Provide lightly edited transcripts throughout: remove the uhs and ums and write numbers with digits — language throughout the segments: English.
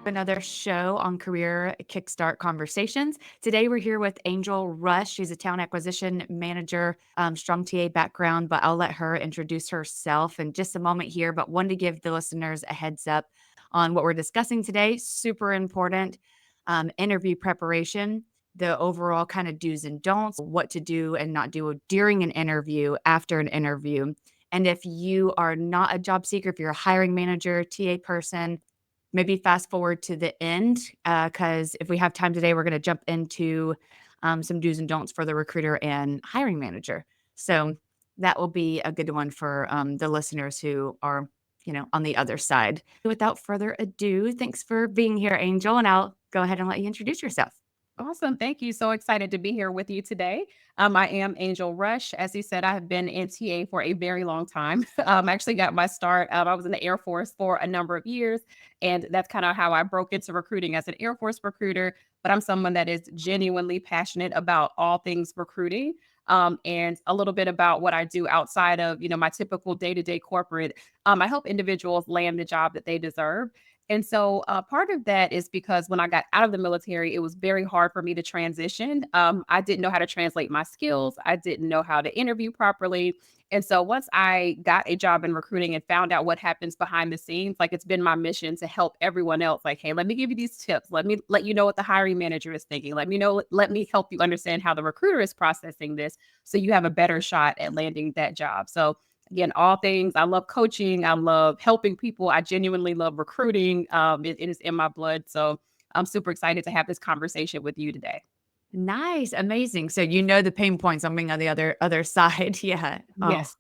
Another show on Career Kickstart Conversations. Today we're here with Angel Rush. She's a talent acquisition manager, strong TA background, but I'll let her introduce herself in just a moment here. But wanted to give the listeners a heads up on what we're discussing today. Super important interview preparation, the overall kind of do's and don'ts, what to do and not do during an interview, after an interview. And if you are not a job seeker, if you're a hiring manager, TA person, maybe fast forward to the end, because if we have time today, we're going to jump into some do's and don'ts for the recruiter and hiring manager. So that will be a good one for the listeners who are, on the other side. Without further ado, thanks for being here, Angel, and I'll go ahead and let you introduce yourself. Awesome. Thank you. So excited to be here with you today. I am Angel Rush. As you said, I have been in TA for a very long time. I actually got my start. I was in the Air Force for a number of years, and that's kind of how I broke into recruiting as an Air Force recruiter. But I'm someone that is genuinely passionate about all things recruiting. And a little bit about what I do outside of my typical day-to-day corporate. I help individuals land the job that they deserve. And so part of that is because when I got out of the military, it was very hard for me to transition. I didn't know how to translate my skills. I didn't know how to interview properly. And so once I got a job in recruiting and found out what happens behind the scenes, like it's been my mission to help everyone else. Like, hey, let me give you these tips. Let me let you know what the hiring manager is thinking. Let me help you understand how the recruiter is processing this so you have a better shot at landing that job. So again, all things. I love coaching. I love helping people. I genuinely love recruiting. It is in my blood. So I'm super excited to have this conversation with you today. Nice, amazing. So you know the pain points on being on the other side. Yeah. Oh, Yes.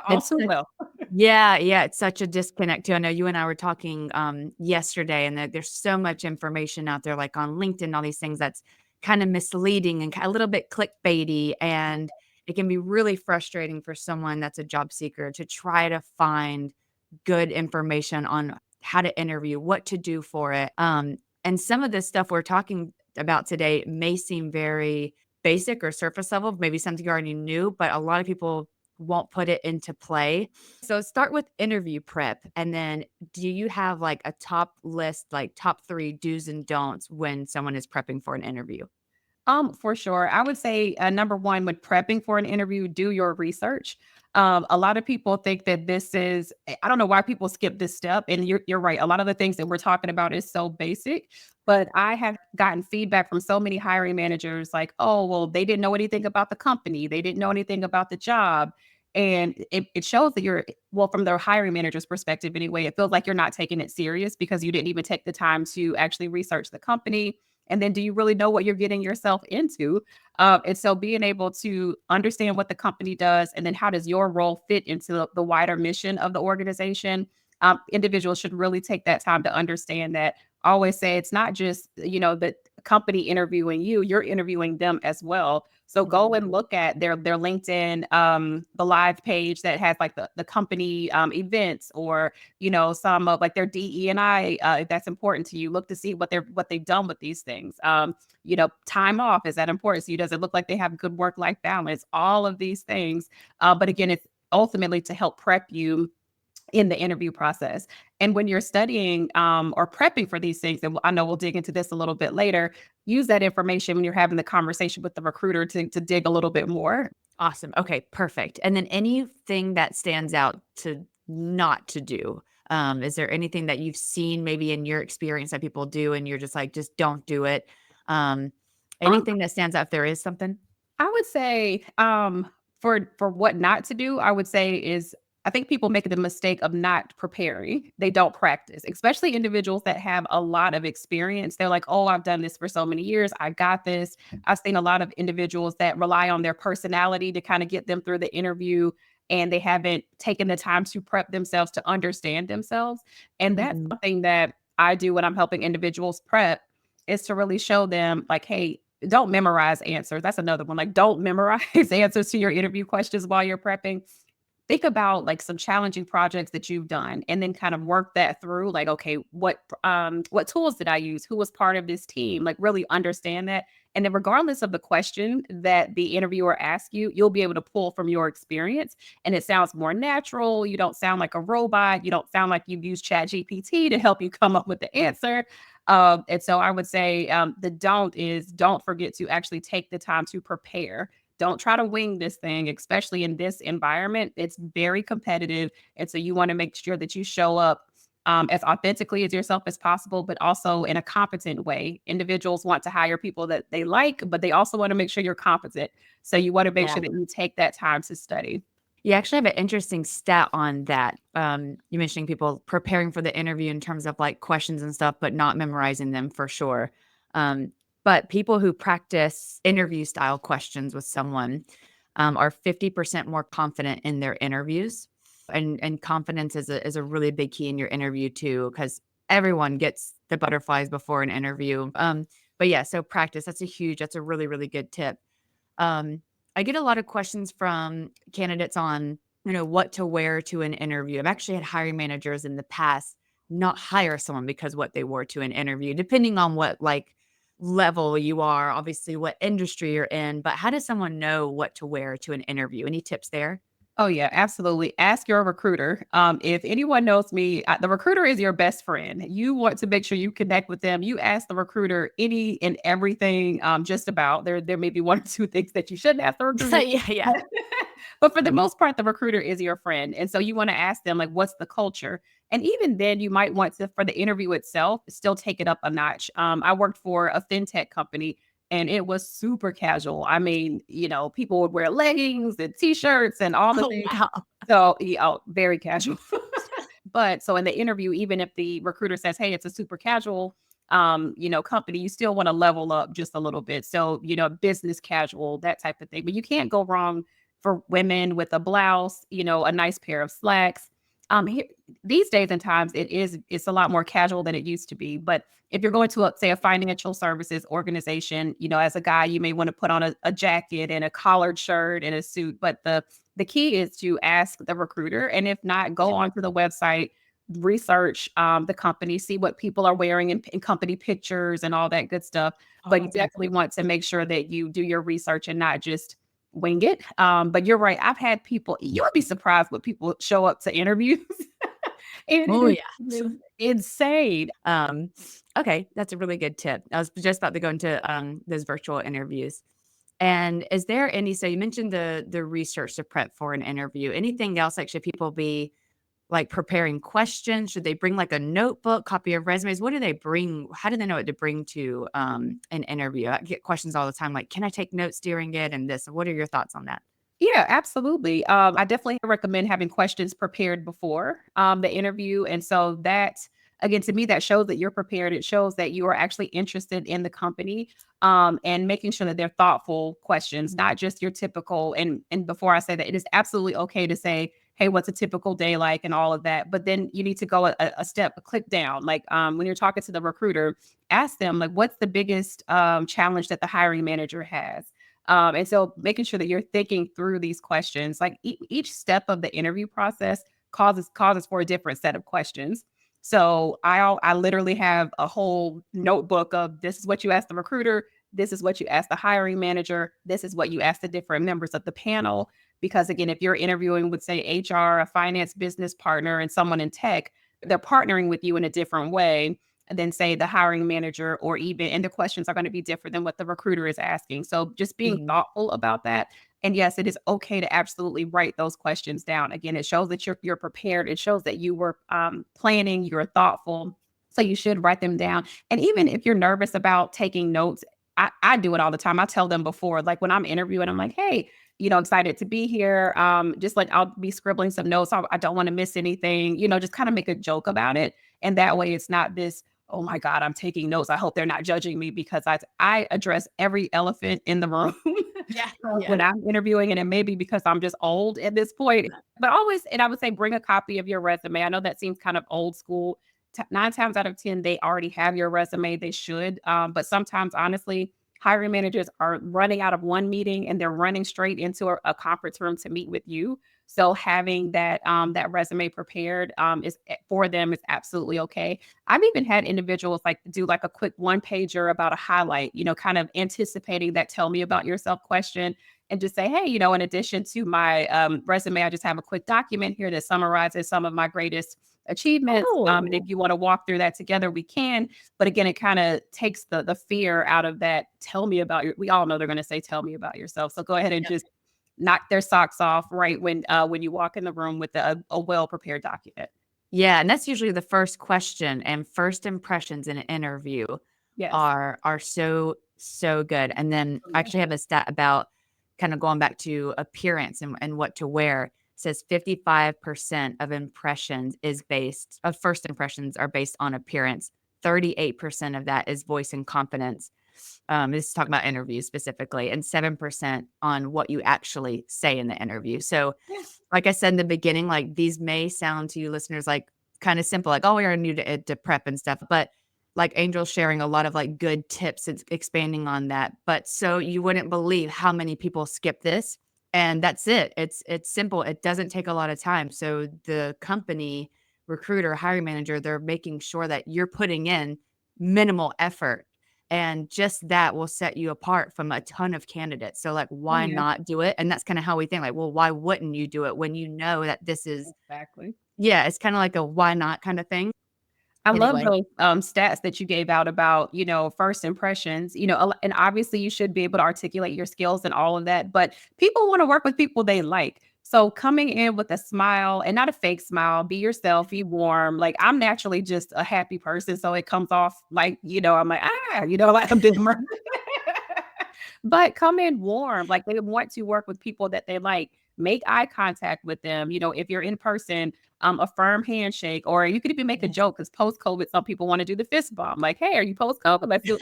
All it's too well. yeah, it's such a disconnect too. I know you and I were talking yesterday, and that there's so much information out there, like on LinkedIn, all these things that's kind of misleading and a little bit clickbaity, and it can be really frustrating for someone that's a job seeker to try to find good information on how to interview, what to do for it. And some of this stuff we're talking about today may seem very basic or surface level, maybe something you already knew, but a lot of people won't put it into play. So start with interview prep. And then do you have like a top list, like top three do's and don'ts when someone is prepping for an interview? For sure. I would say number one, when prepping for an interview, do your research. A lot of people think that this is, I don't know why people skip this step. And you're right. A lot of the things that we're talking about is so basic, but I have gotten feedback from so many hiring managers like, oh, well, they didn't know anything about the company. They didn't know anything about the job. And it shows that well, from the hiring manager's perspective anyway, it feels like you're not taking it serious because you didn't even take the time to actually research the company, and then do you really know what you're getting yourself into? And so being able to understand what the company does and then how does your role fit into the wider mission of the organization? Individuals should really take that time to understand that. I always say it's not just, the company interviewing you, you're interviewing them as well. So go and look at their LinkedIn, the live page that has like the company events, or some of like their DE and I, if that's important to you. Look to see what they've done with these things. Time off, is that important to you? Does it look like they have good work life balance? All of these things. But again, it's ultimately to help prep you in the interview process. And when you're studying or prepping for these things, and I know we'll dig into this a little bit later, use that information when you're having the conversation with the recruiter to dig a little bit more. Awesome. Okay, perfect. And then anything that stands out to not to do? Is there anything that you've seen maybe in your experience that people do and you're just like, just don't do it? Um, Um, Anything that stands out if there is something? I would say, for what not to do, I would say is I think people make the mistake of not preparing. They don't practice, especially individuals that have a lot of experience. They're like, "Oh, I've done this for so many years. I got this." I've seen a lot of individuals that rely on their personality to kind of get them through the interview, and they haven't taken the time to prep themselves to understand themselves. And that's Mhm. something that I do when I'm helping individuals prep, is to really show them like, "Hey, don't memorize answers." That's another one. Like, don't memorize answers to your interview questions while you're prepping. Think about like some challenging projects that you've done and then kind of work that through. Like, okay, what tools did I use? Who was part of this team? Like really understand that And then regardless of the question that the interviewer asks you, you'll be able to pull from your experience and it sounds more natural. You don't sound like a robot. You don't sound like you've used Chat GPT to help you come up with the answer. And so I would say the don't is don't forget to actually take the time to prepare. Don't try to wing this thing, especially in this environment. It's very competitive. And so you want to make sure that you show up as authentically as yourself as possible, but also in a competent way. Individuals want to hire people that they like, but they also want to make sure you're competent. So you want to make Yeah. sure that you take that time to study. You actually have an interesting stat on that. You mentioning people preparing for the interview in terms of like questions and stuff, but not memorizing them for sure. Um, but people who practice interview style questions with someone are 50% more confident in their interviews. And confidence is a really big key in your interview too, because everyone gets the butterflies before an interview. But yeah, so practice, that's a really, really good tip. Um, I get a lot of questions from candidates on, what to wear to an interview. I've actually had hiring managers in the past not hire someone because what they wore to an interview, depending on what like level you are, obviously what industry you're in, but how does someone know what to wear to an interview? Any tips there? Oh yeah, absolutely. Ask your recruiter. If anyone knows me, the recruiter is your best friend. You want to make sure you connect with them. You ask the recruiter any and everything, just about. There may be one or two things that you shouldn't ask the recruiter. Yeah, yeah. But for the most part, the recruiter is your friend. And so you want to ask them, like, what's the culture? And even then, you might want to, for the interview itself, still take it up a notch. I worked for a fintech company and it was super casual. I mean, people would wear leggings and t-shirts and all the Oh, things. wow. So, very casual. But so in the interview, even if the recruiter says, "Hey, it's a super casual, company," you still want to level up just a little bit. So, business casual, that type of thing. But you can't go wrong for women with a blouse, a nice pair of slacks. Here, these days and times, it's a lot more casual than it used to be. But if you're going to, say, a financial services organization, as a guy, you may want to put on a jacket and a collared shirt and a suit. But the key is to ask the recruiter, and if not, go onto the website, research the company, see what people are wearing in company pictures and all that good stuff. Oh, But you that's a good definitely tip. want to make sure that you do your research and not just wing it. But you're right. I've had people, you would be surprised what people show up to interviews. And Oh, it yeah. is insane. Um, okay, that's a really good tip. I was just about to go into those virtual interviews. And is there any, so you mentioned the research to prep for an interview. Anything else, like should people be like preparing questions? Should they bring like a notebook, copy of resumes? What do they bring? How do they know what to bring to an interview? I get questions all the time like, can I take notes during it and this? What are your thoughts on that? Yeah, absolutely. I definitely recommend having questions prepared before the interview. And so that, again, to me, that shows that you're prepared. It shows that you are actually interested in the company, and making sure that they're thoughtful questions, not just your typical. And before I say that, it is absolutely okay to say, "Hey, what's a typical day like?" and all of that. But then you need to go a step, a click down. Like, when you're talking to the recruiter, ask them like, "What's the biggest challenge that the hiring manager has?" And so making sure that you're thinking through these questions, like each step of the interview process causes for a different set of questions. So I literally have a whole notebook of, this is what you ask the recruiter, this is what you ask the hiring manager, this is what you ask the different members of the panel. Because again, if you're interviewing with, say, HR, a finance business partner, and someone in tech, they're partnering with you in a different way than, say, the hiring manager, or even, and the questions are going to be different than what the recruiter is asking. So just being Mhm. thoughtful about that. And yes, it is okay to absolutely write those questions down. Again, it shows that you're prepared. It shows that you were planning, you're thoughtful. So you should write them down. And even if you're nervous about taking notes, I do it all the time. I tell them before, like when I'm interviewing, I'm like, "Hey, excited to be here. Just like I'll be scribbling some notes. I don't want to miss anything, just kind of make a joke about it. And that way it's not this, oh my God, I'm taking notes. I hope they're not judging me, because I address every elephant in the room Yeah. Yeah. when I'm interviewing. And it may be because I'm just old at this point, but always, and I would say, bring a copy of your resume. I know that seems kind of old school. Nine times out of 10, they already have your resume. They should. But sometimes, honestly, hiring managers are running out of one meeting and they're running straight into a conference room to meet with you. So having that resume prepared is for them is absolutely okay. I've even had individuals like do like a quick one pager about a highlight, kind of anticipating that tell me about yourself question and just say, hey, in addition to my resume, I just have a quick document here that summarizes some of my greatest achievements. And if Oh, you want to walk through that together, we can. But again, it kind of takes the fear out of that. Tell me about your. We all know they're going to say, "Tell me about yourself." So go ahead and yep. just knock their socks off right when you walk in the room with a well prepared document. Yeah, and that's usually the first question, and first impressions in an interview Yes. are so good. And then Oh, I yeah. actually have a stat about kind of going back to appearance and what to wear. It says 55% of impressions is based of first impressions are based on appearance. 38% of that is voice and confidence. This is talking about interviews specifically, and 7% on what you actually say in the interview. So Yeah. like I said in the beginning, like these may sound to you listeners like kind of simple, like, oh, we are new to prep and stuff. But like Angel's sharing a lot of like good tips and expanding on that. But so you wouldn't believe how many people skip this. And that's it. It's simple. It doesn't take a lot of time. So the company, recruiter, hiring manager, they're making sure that you're putting in minimal effort. And just that will set you apart from a ton of candidates. So, like, Oh, why yeah. not do it? And that's kinda how we think, like, well, why wouldn't you do it when you know that this is Exactly. yeah, it's kinda like a why not kinda thing. I love Anyway, those, stats that you gave out about, first impressions, and obviously you should be able to articulate your skills and all of that, but people wanna work with people they like. So coming in with a smile and not a fake smile, be yourself, be warm. Like, I'm naturally just a happy person, so it comes off like, I'm like, like I'm doing but come in warm, like, they want to work with people that they like. Make eye contact with them, if you're in person, a firm handshake, or you could even make a yeah. joke because post-COVID, some people wanna do the fist bump, like, "Hey, are you post-COVID? Let's do"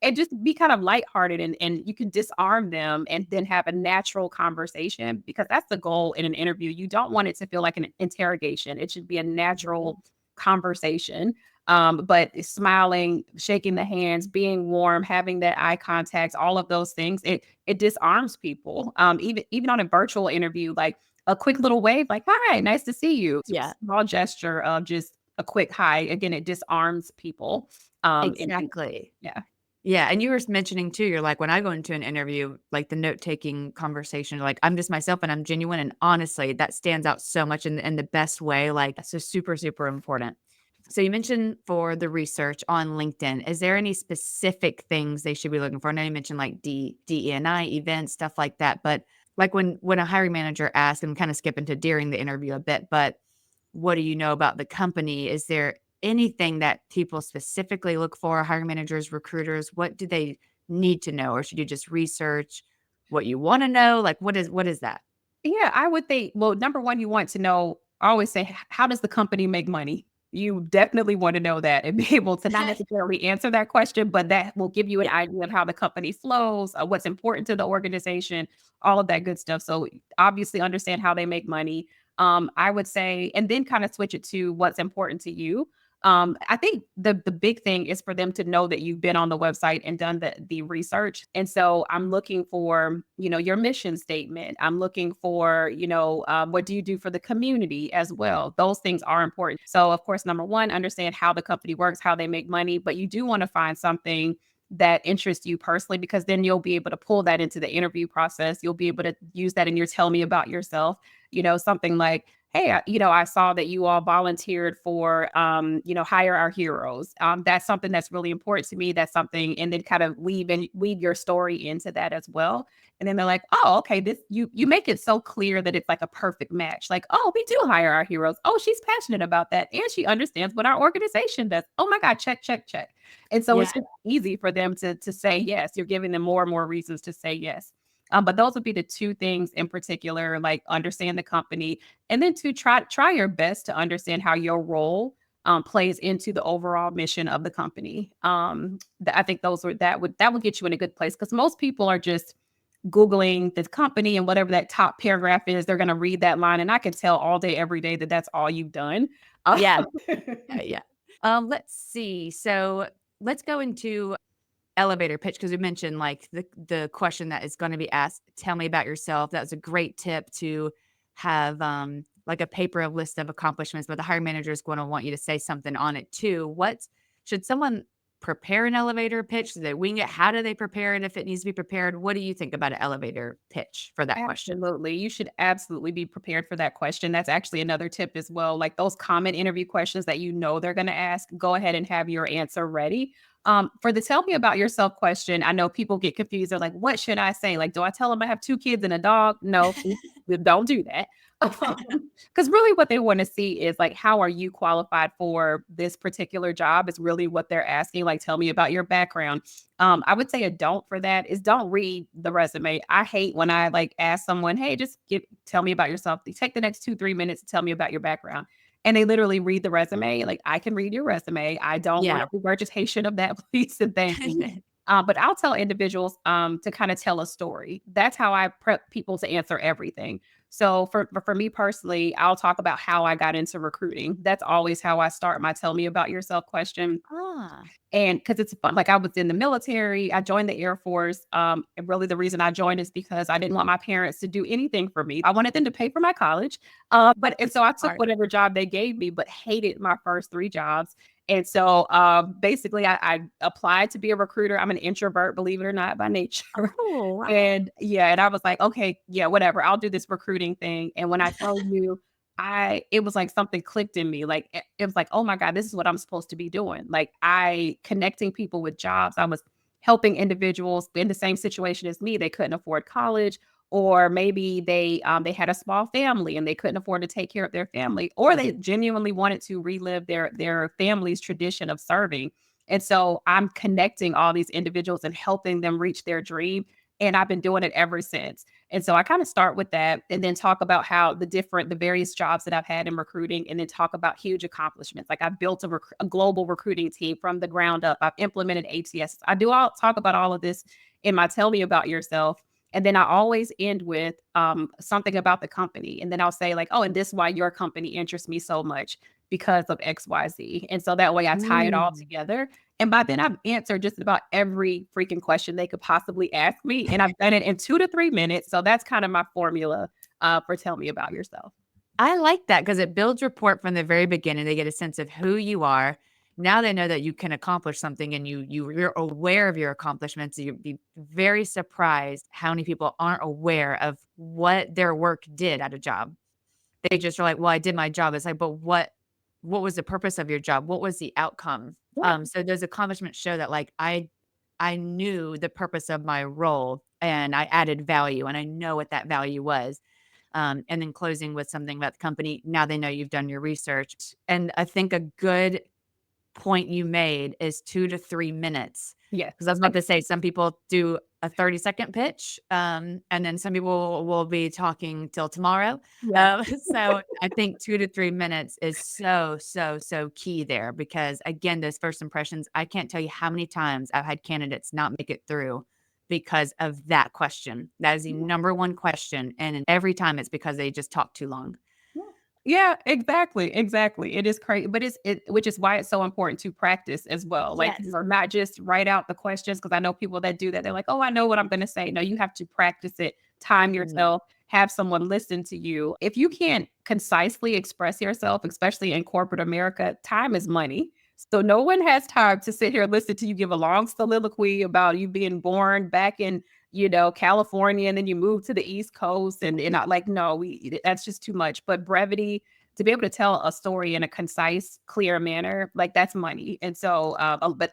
and just be kind of lighthearted and you can disarm them and then have a natural conversation because that's the goal in an interview. You don't want it to feel like an interrogation. It should be a natural conversation. But smiling, shaking the hands, being warm, having that eye contact, all of those things, it disarms people. Even on a virtual interview, like a quick little wave, like "Hi, nice to see you." It's a Yeah, small gesture of just a quick hi. Again, it disarms people. And exactly. yeah. Yeah, and you were mentioning too, you're like, when I go into an interview, like the note-taking conversation, like, I'm just myself and I'm genuine, and honestly, that stands out so much in the best way, like, so super, super important. So you mentioned for the research on LinkedIn, is there any specific things they should be looking for? I know you mentioned like DEI events, stuff like that, but like when a hiring manager asks, I'm kind of skipping to during the interview a bit, but what do you know about the company? Is there anything that people specifically look for, hiring managers, recruiters? What do they need to know? Or should you just research what you want to know? Like what is that? Yeah, I would think, well, number one, you want to know, I always say, how does the company make money? You definitely want to know that and be able to not necessarily answer that question, but that will give you an Yeah. idea of how the company flows, what's important to the organization, all of that good stuff. So obviously understand how they make money. I would say, and then kind of switch it to what's important to you. I think the big thing is for them to know that you've been on the website and done the research. And so I'm looking for, your mission statement. I'm looking for, what do you do for the community as well? Those things are important. So of course, number one, understand how the company works, how they make money, but you do want to find something that interests you personally because then you'll be able to pull that into the interview process. You'll be able to use that in your tell me about yourself. Something like, hey, I saw that you all volunteered for, hire our heroes. That's something that's really important to me. That's something, and then kind of weave your story into that as well. And then they're like, oh, okay, this you make it so clear that it's like a perfect match. Like, oh, we do hire our heroes. Oh, she's passionate about that, and she understands what our organization does. Oh my God, check, check, check. And so Yeah. it's just easy for them to say yes. You're giving them more and more reasons to say yes. But those would be the two things in particular, like understand the company, and then to try your best to understand how your role plays into the overall mission of the company. I think that would get you in a good place because most people are just googling the company and whatever that top paragraph is, they're going to read that line, and I can tell all day, every day that that's all you've done. Yeah. Yeah. Yeah. Let's see. So let's go into elevator pitch because we mentioned like the question that is going to be asked. Tell me about yourself. That was a great tip to have like a paper, a list of accomplishments, but the hiring manager is going to want you to say something on it too. What should someone prepare an elevator pitch? Do they wing it? How do they prepare it if it needs to be prepared? What do you think about an elevator pitch for that question? Absolutely. You should absolutely be prepared for that question. That's actually another tip as well. Like those common interview questions that you know they're going to ask, go ahead and have your answer ready. For the tell me about yourself question, I know people get confused. They're like, what should I say? Like, do I tell them I have 2 kids and a dog? No, don't do that. Because really what they want to see is like, how are you qualified for this particular job is really what they're asking. Like, tell me about your background. I would say a don't for that is don't read the resume. I hate when I like ask someone, hey, tell me about yourself. They take the next 2, 3 minutes to tell me about your background. And they literally read the resume. Like, I can read your resume. I don't want Yeah. a regurgitation of that, please and thank you. But I'll tell individuals to kind of tell a story. That's how I prep people to answer everything. So for me personally, I'll talk about how I got into recruiting. That's always how I start my tell me about yourself question. Ah. And because it's fun, like I was in the military, I joined the Air Force. And really the reason I joined is because I didn't want my parents to do anything for me. I wanted them to pay for my college. And so I took Smart. whatever job they gave me, but hated my first 3 jobs. And so basically I applied to be a recruiter. I'm an introvert, believe it or not, by nature. Oh, wow. And yeah, and I was like, okay, yeah, whatever. I'll do this recruiting thing. And when I tell you, it was like something clicked in me. Like it was like, oh my God, this is what I'm supposed to be doing. Like I connecting people with jobs. I was helping individuals in the same situation as me. They couldn't afford college, or maybe they had a small family and they couldn't afford to take care of their family, or they genuinely wanted to relive their family's tradition of serving. And so I'm connecting all these individuals and helping them reach their dream. And I've been doing it ever since. And so I kind of start with that and then talk about how the various jobs that I've had in recruiting, and then talk about huge accomplishments. Like I've built a global recruiting team from the ground up. I've implemented ATS. All talk about all of this in my tell me about yourself. And then I always end with something about the company. And then I'll say like, oh, and this is why your company interests me so much because of XYZ. And so that way I tie it all Mm. together. And by then I've answered just about every freaking question they could possibly ask me. And I've done it in 2 to 3 minutes. So that's kind of my formula for tell me about yourself. I like that because it builds rapport from the very beginning. They get a sense of who you are. Now they know that you can accomplish something and you're aware of your accomplishments. You'd be very surprised how many people aren't aware of what their work did at a job. They just are like, "Well, I did my job." It's like, "But what was the purpose of your job? What was the outcome?" Yeah. So those accomplishments show that like I knew the purpose of my role and I added value and I know what that value was. And then closing with something about the company. Now they know you've done your research. And I think a good point you made is 2 to 3 minutes. Yes. Because I was about to say some people do a 30-second pitch, and then some people will be talking till tomorrow. Yeah. So I think 2 to 3 minutes is so, so, so key there because, again, those first impressions, I can't tell you how many times I've had candidates not make it through because of that question. That is the number one question, and every time it's because they just talk too long. Yeah. Yeah, exactly, exactly. It is crazy, but which is why it's so important to practice as well. Like, Yes. not just write out the questions because I know people that do that. They're like, "Oh, I know what I'm going to say." No, you have to practice it, time Mhm. yourself, have someone listen to you. If you can't concisely express yourself, especially in corporate America, time is money. So no one has time to sit here and listen to you give a long soliloquy about you being born back in California, and then you move to the East Coast and I like, no, that's just too much. But brevity, to be able to tell a story in a concise, clear manner, like that's money. And so,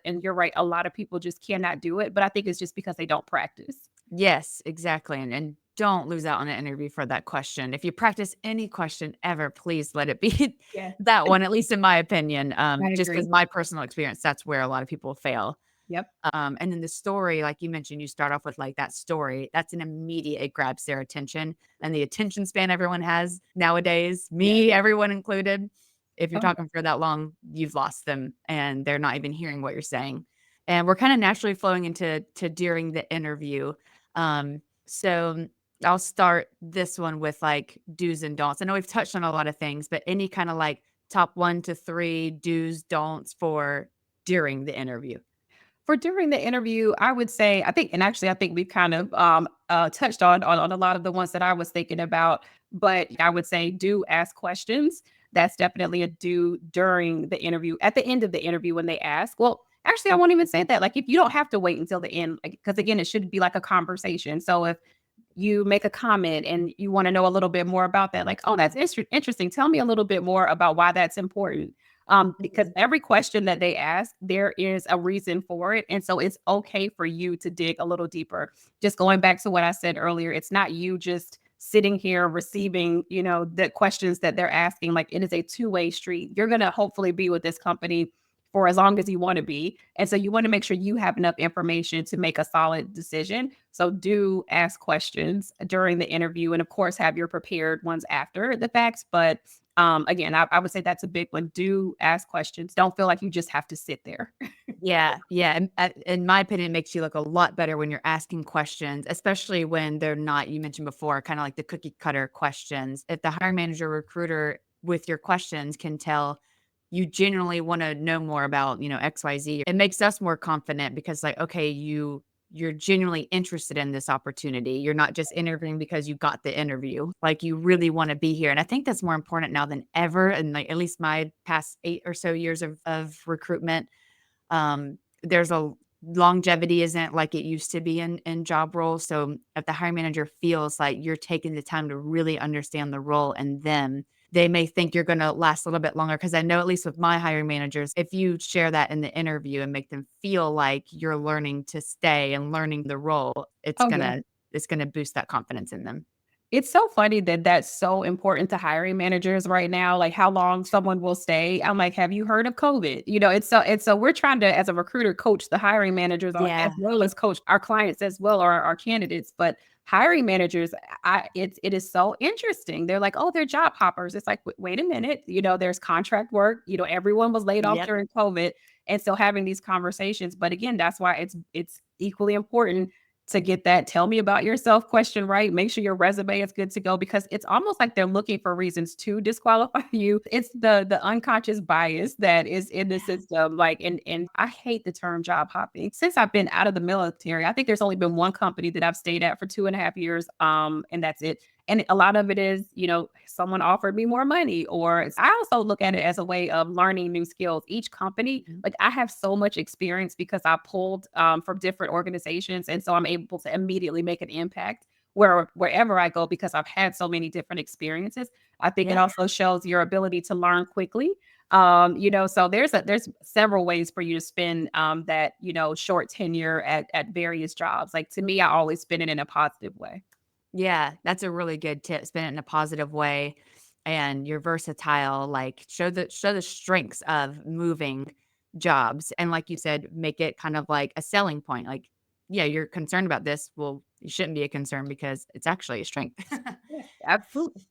and you're right, a lot of people just cannot do it. But I think it's just because they don't practice. Yes, exactly, and don't lose out on an interview for that question. If you practice any question ever, please let it be Yeah, that one, at least in my opinion, I just because agree. my personal experience, that's where a lot of people fail. Yep. And then the story, like you mentioned, you start off with, like, that story, that's an immediate it grabs their attention, and the attention span everyone has nowadays, Yeah. me, everyone included, if you're Oh, talking for that long, you've lost them, and they're not even hearing what you're saying. And we're kinda naturally flowing into during the interview. So I'll start this one with, like, do's and don'ts. I know we've touched on a lot of things, but any kinda, like, top 1 to 3 do's, don'ts for during the interview? For during the interview, I would say, I think, and actually, I think we've kind of touched on a lot of the ones that I was thinking about. But I would say, do ask questions. That's definitely a do during the interview. At the end of the interview, when they ask, well, actually, I won't even say that. Like, if you don't have to wait until the end, because again, it should be like a conversation. So if you make a comment and you want to know a little bit more about that, like, oh, that's interesting. Tell me a little bit more about why that's important. Because Mhm. every question that they ask, there is a reason for it. And so it's okay for you to dig a little deeper. Just going back to what I said earlier, it's not you just sitting here receiving, the questions that they're asking. Like, it is a two-way street. You're going to hopefully be with this company for as long as you want to be. And so you want to make sure you have enough information to make a solid decision. So do ask questions during the interview, and of course have your prepared ones after the facts. But again, I would say that's a big one. Do ask questions. Don't feel like you just have to sit there. Yeah, yeah, and, in my opinion, it makes you look a lot better when you're asking questions, especially when they're not, you mentioned before, kinda like the cookie cutter questions. If the hiring manager or recruiter with your questions can tell you genuinely wanna know more about, XYZ, it makes us more confident because, like, okay, you're genuinely interested in this opportunity. You're not just interviewing because you got the interview. Like, you really wanna be here, and I think that's more important now than ever, and, like, at least my past 8 or so years of recruitment. There's a longevity isn't like it used to be in job roles. So if the hiring manager feels like you're taking the time to really understand the role and them, they may think you're going to last a little bit longer. Cause I know, at least with my hiring managers, if you share that in the interview and make them feel like you're learning to stay and learning the role, Oh yeah. it's going to boost that confidence in them. It's so funny that that's so important to hiring managers right now, like how long someone will stay. I'm like, have you heard of COVID? It's so we're trying to, as a recruiter, coach the hiring managers as Yeah. well as coach our clients as well, or our candidates. But hiring managers, it is so interesting. They're like, oh, they're job hoppers. It's like, wait a minute, there's contract work. Everyone was laid off Yep. during COVID. And so having these conversations, but again, that's why it's equally important to get that "tell me about yourself" question right. Make sure your resume is good to go, because it's almost like they're looking for reasons to disqualify you. It's the unconscious bias that is in the system. Like, and I hate the term job hopping. Since I've been out of the military, I think there's only been one company that I've stayed at for 2.5 years. And that's it. And a lot of it is, someone offered me more money, or I also look at it as a way of learning new skills. Each company, Mhm. like, I have so much experience because I pulled from different organizations. And so I'm able to immediately make an impact wherever I go, because I've had so many different experiences. I think it Yeah. also shows your ability to learn quickly. So there's several ways for you to spend that, short tenure at various jobs. Like, to me, I always spend it in a positive way. Yeah, that's a really good tip. Spin it in a positive way, and you're versatile. Like, show the strengths of moving jobs, and like you said, make it kind of like a selling point. Like, yeah, you're concerned about this. Well, you shouldn't be a concern because it's actually a strength. Yeah, absolutely.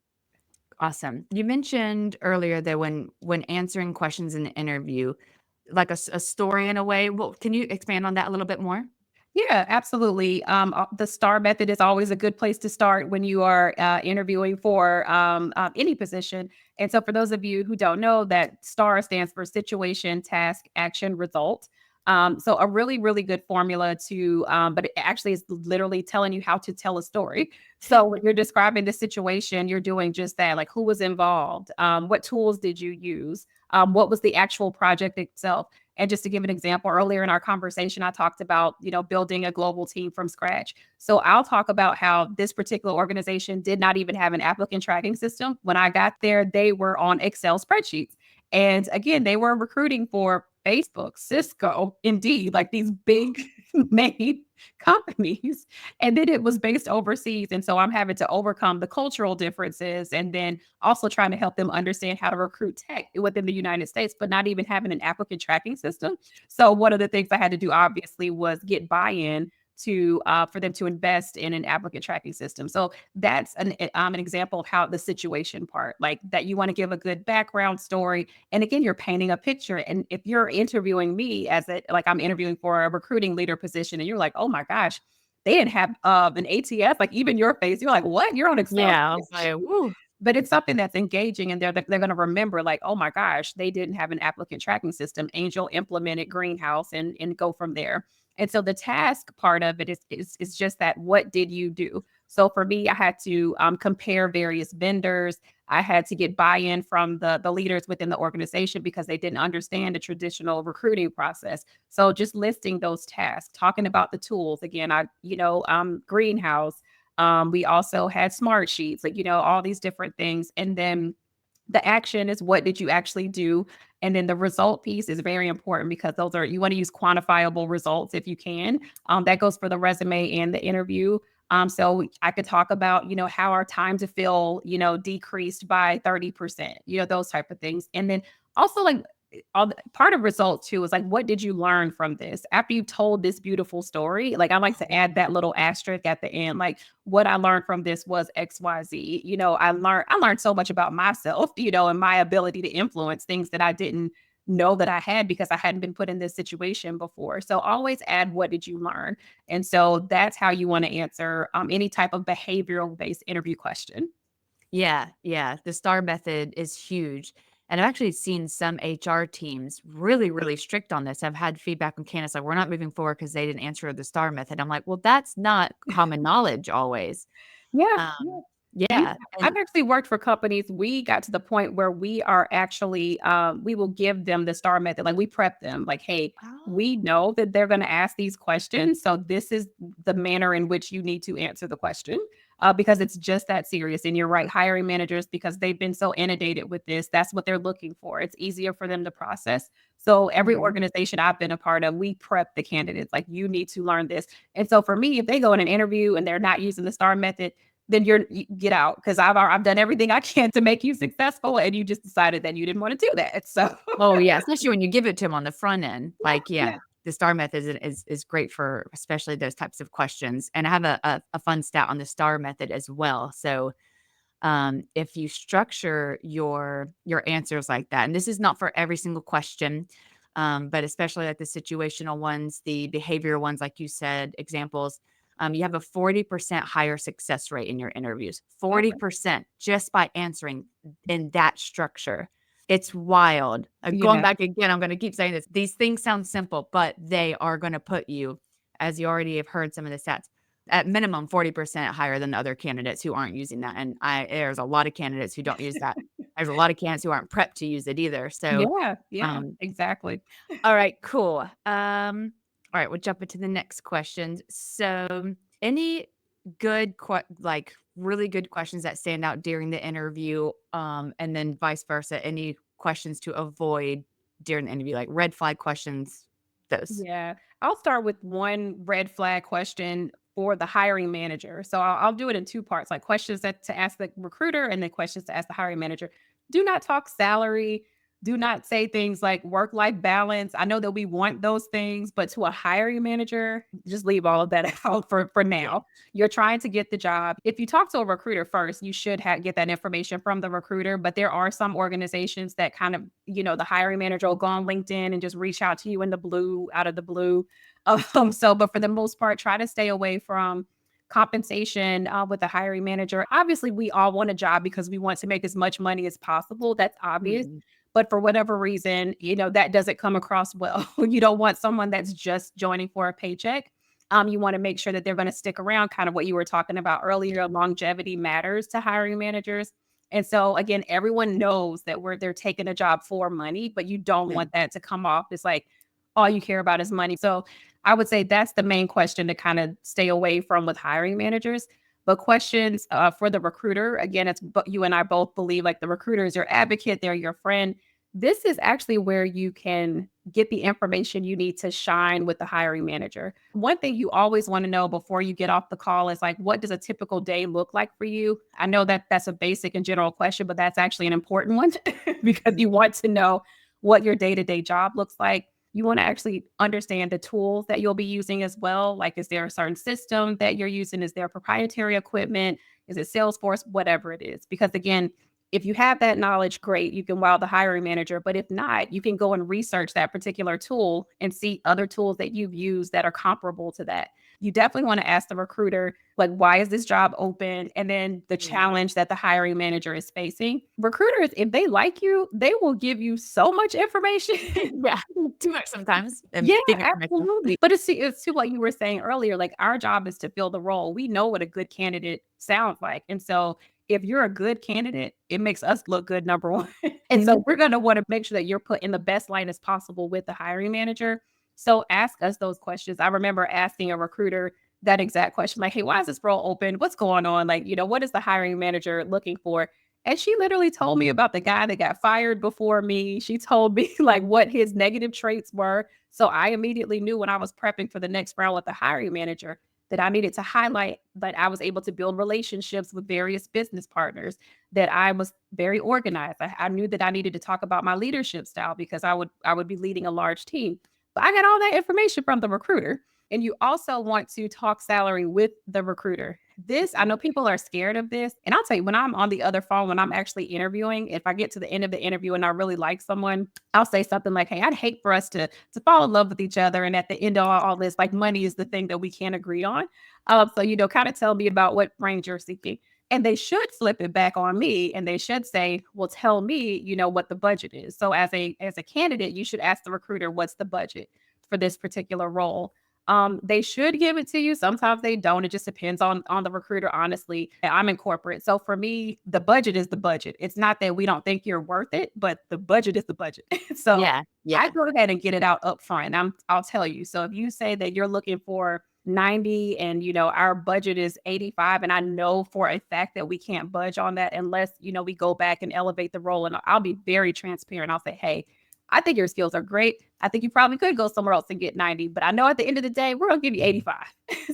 Awesome. You mentioned earlier that when answering questions in the interview, like a story in a way. Well, can you expand on that a little bit more? Yeah, absolutely. The STAR method is always a good place to start when you are interviewing for any position. And so, for those of you who don't know, that STAR stands for situation, task, action, result. So, a really, really good formula but it actually is literally telling you how to tell a story. So, when you're describing the situation, you're doing just that. Like, who was involved? What tools did you use? What was the actual project itself? And just to give an example, earlier in our conversation, I talked about, building a global team from scratch. So I'll talk about how this particular organization did not even have an applicant tracking system. When I got there, they were on Excel spreadsheets. And again, they were recruiting for Facebook, Cisco, Indeed, like these big name companies. And then it was based overseas. And so I'm having to overcome the cultural differences, and then also trying to help them understand how to recruit tech within the United States, but not even having an applicant tracking system. So one of the things I had to do, obviously, was get buy-in to for them to invest in an applicant tracking system. So that's an example of how the situation part, like that, you want to give a good background story. And again, you're painting a picture. And if you're interviewing me, like I'm interviewing for a recruiting leader position, and you're like, oh my gosh, they didn't have an ATS, like even your face, you're like, what? You're on Excel? Yeah, I was like, woo. but it's something that's engaging, and they're going to remember, like, oh my gosh, they didn't have an applicant tracking system. Angel implemented Greenhouse, and go from there. And so the task part of it is just that, what did you do? So for me, I had to compare various vendors. I had to get buy-in from the leaders within the organization because they didn't understand the traditional recruiting process. So just listing those tasks, talking about the tools. Again, Greenhouse. We also had smart sheets, like, all these different things. And then the action is, what did you actually do? And then the result piece is very important, because you want to use quantifiable results if you can. That goes for the resume and the interview. So I could talk about, how our time to fill, decreased by 30%, those type of things. And then also, like, part of result too is like, what did you learn from this after you told this beautiful story? Like, I like to add that little asterisk at the end, like, what I learned from this was XYZ. I learned so much about myself, and my ability to influence things that I didn't know that I had, because I hadn't been put in this situation before. So always add, what did you learn? And so that's how you want to answer any type of behavioral based interview question. Yeah, yeah. The STAR method is huge. And I've actually seen some HR teams really, really strict on this. I've had feedback from candidates like, we're not moving forward because they didn't answer the STAR method. I'm like, well, that's not common knowledge always. Yeah. Um, Yeah, yeah. I've And actually worked for companies. We got to the point where we are actually, we will give them the STAR method. Like, we prep them, like, hey, we oh, know that they're going to ask these questions. So this is the manner in which you need to answer the question, because it's just that serious. And you're right, hiring managers, because they've been so inundated with this, that's what they're looking for. It's easier for them to process. So every mhm. organization I've been a part of, we prep the candidates, like, you need to learn this. And so for me, if they go in an interview and they're not using the STAR method, then you get out, because I've done everything I can to make you successful, and you just decided that you didn't want to do that. So Oh, yeah, especially when you give it to them on the front end. Like, yeah, yeah, the STAR method is great for especially those types of questions. And I have a fun stat on the STAR method as well. So if you structure your answers like that, and this is not for every single question, but especially like the situational ones, the behavior ones, like you said, examples, you have a 40% higher success rate in your interviews. okay, 40% just by answering in that structure. It's wild. Going yeah, back again, I'm going to keep saying this. These things sound simple, but they are going to put you, as you already have heard some of the stats, at minimum 40% higher than other candidates who aren't using that, and there's a lot of candidates who don't use that. There's a lot of candidates who aren't prepped to use it either, so, yeah, yeah, um exactly. all right, cool. All right, we'll jump into the next questions. So, any like, really good questions that stand out during the interview, and then vice versa, any questions to avoid during the interview, like red flag questions, those? Yeah, I'll start with one red flag question for the hiring manager. So I'll do it in two parts, like questions to ask the recruiter, and then questions to ask the hiring manager. Do not talk salary. Do not say things like work life balance. I know that we want those things, but to a hiring manager, just leave all of that out for Yeah. now. You're trying to get the job. If you talk to a recruiter first, you should get that information from the recruiter. But there are some organizations that kind of, the hiring manager will go on LinkedIn and just reach out to you in the blue, out of the blue. But for the most part, try to stay away from compensation with the hiring manager. Obviously, we all want a job because we want to make as much money as possible. That's obvious. Mhm. But for whatever reason, that doesn't come across well. You don't want someone that's just joining for a paycheck. You want to make sure that they're going to stick around, kind of what you were talking about earlier. Longevity matters to hiring managers. And so again, everyone knows that they're taking a job for money, but you don't Yeah. want that to come off. It's like all you care about is money. So I would say that's the main question to kind of stay away from with hiring managers. But questions for the recruiter, again, you and I both believe, like, the recruiter is your advocate, they're your friend. This is actually where you can get the information you need to shine with the hiring manager. One thing you always want to know before you get off the call is, like, what does a typical day look like for you? I know that that's a basic and general question, but that's actually an important one because you want to know what your day to day job looks like. You want to actually understand the tools that you'll be using as well. Like, is there a certain system that you're using? Is there proprietary equipment? Is it Salesforce? Whatever it is. Because again, if you have that knowledge, great, you can wow the hiring manager. But if not, you can go and research that particular tool and see other tools that you've used that are comparable to that. You definitely want to ask the recruiter, like, why is this job open? And then the challenge that the hiring manager is facing. Recruiters, if they like you, they will give you so much information. Yeah, too much sometimes and Yeah, big information. absolutely. But it's to what you were saying earlier, like, our job is to fill the role. We know what a good candidate sounds like. And so if you're a good candidate, it makes us look good, number one. And Mhm. so we're gonna wanna make sure that you're put in the best light as possible with the hiring manager. So ask us those questions. I remember asking a recruiter that exact question, like, "Hey, why is this role open? What's going on? Like, what is the hiring manager looking for?" And she literally told me about the guy that got fired before me. She told me like what his negative traits were. So I immediately knew when I was prepping for the next round with the hiring manager that I needed to highlight that I was able to build relationships with various business partners, that I was very organized. I knew that I needed to talk about my leadership style because I would be leading a large team. But I got all that information from the recruiter. And you also want to talk salary with the recruiter. This, I know people are scared of this. And I'll tell you, when I'm on the other phone, when I'm actually interviewing, if I get to the end of the interview and I really like someone, I'll say something like, "Hey, I'd hate for us to fall in love with each other. And at the end of all this, like, money is the thing that we can't agree on. So, kind of tell me about what range you're seeking." And they should flip it back on me and they should say, "Well, tell me, what the budget is." So as a candidate, you should ask the recruiter, "What's the budget for this particular role?" They should give it to you. Sometimes they don't. It just depends on the recruiter, honestly. I'm in corporate. So for me, the budget is the budget. It's not that we don't think you're worth it, but the budget is the budget. So Yeah, I yeah, go ahead and get it out up front. I'll tell you. So if you say that you're looking for 90 and our budget is 85, and I know for a fact that we can't budge on that unless we go back and elevate the role, and I'll be very transparent. I'll say, "Hey, I think your skills are great. I think you probably could go somewhere else and get 90, but I know at the end of the day, we're gonna give you 85."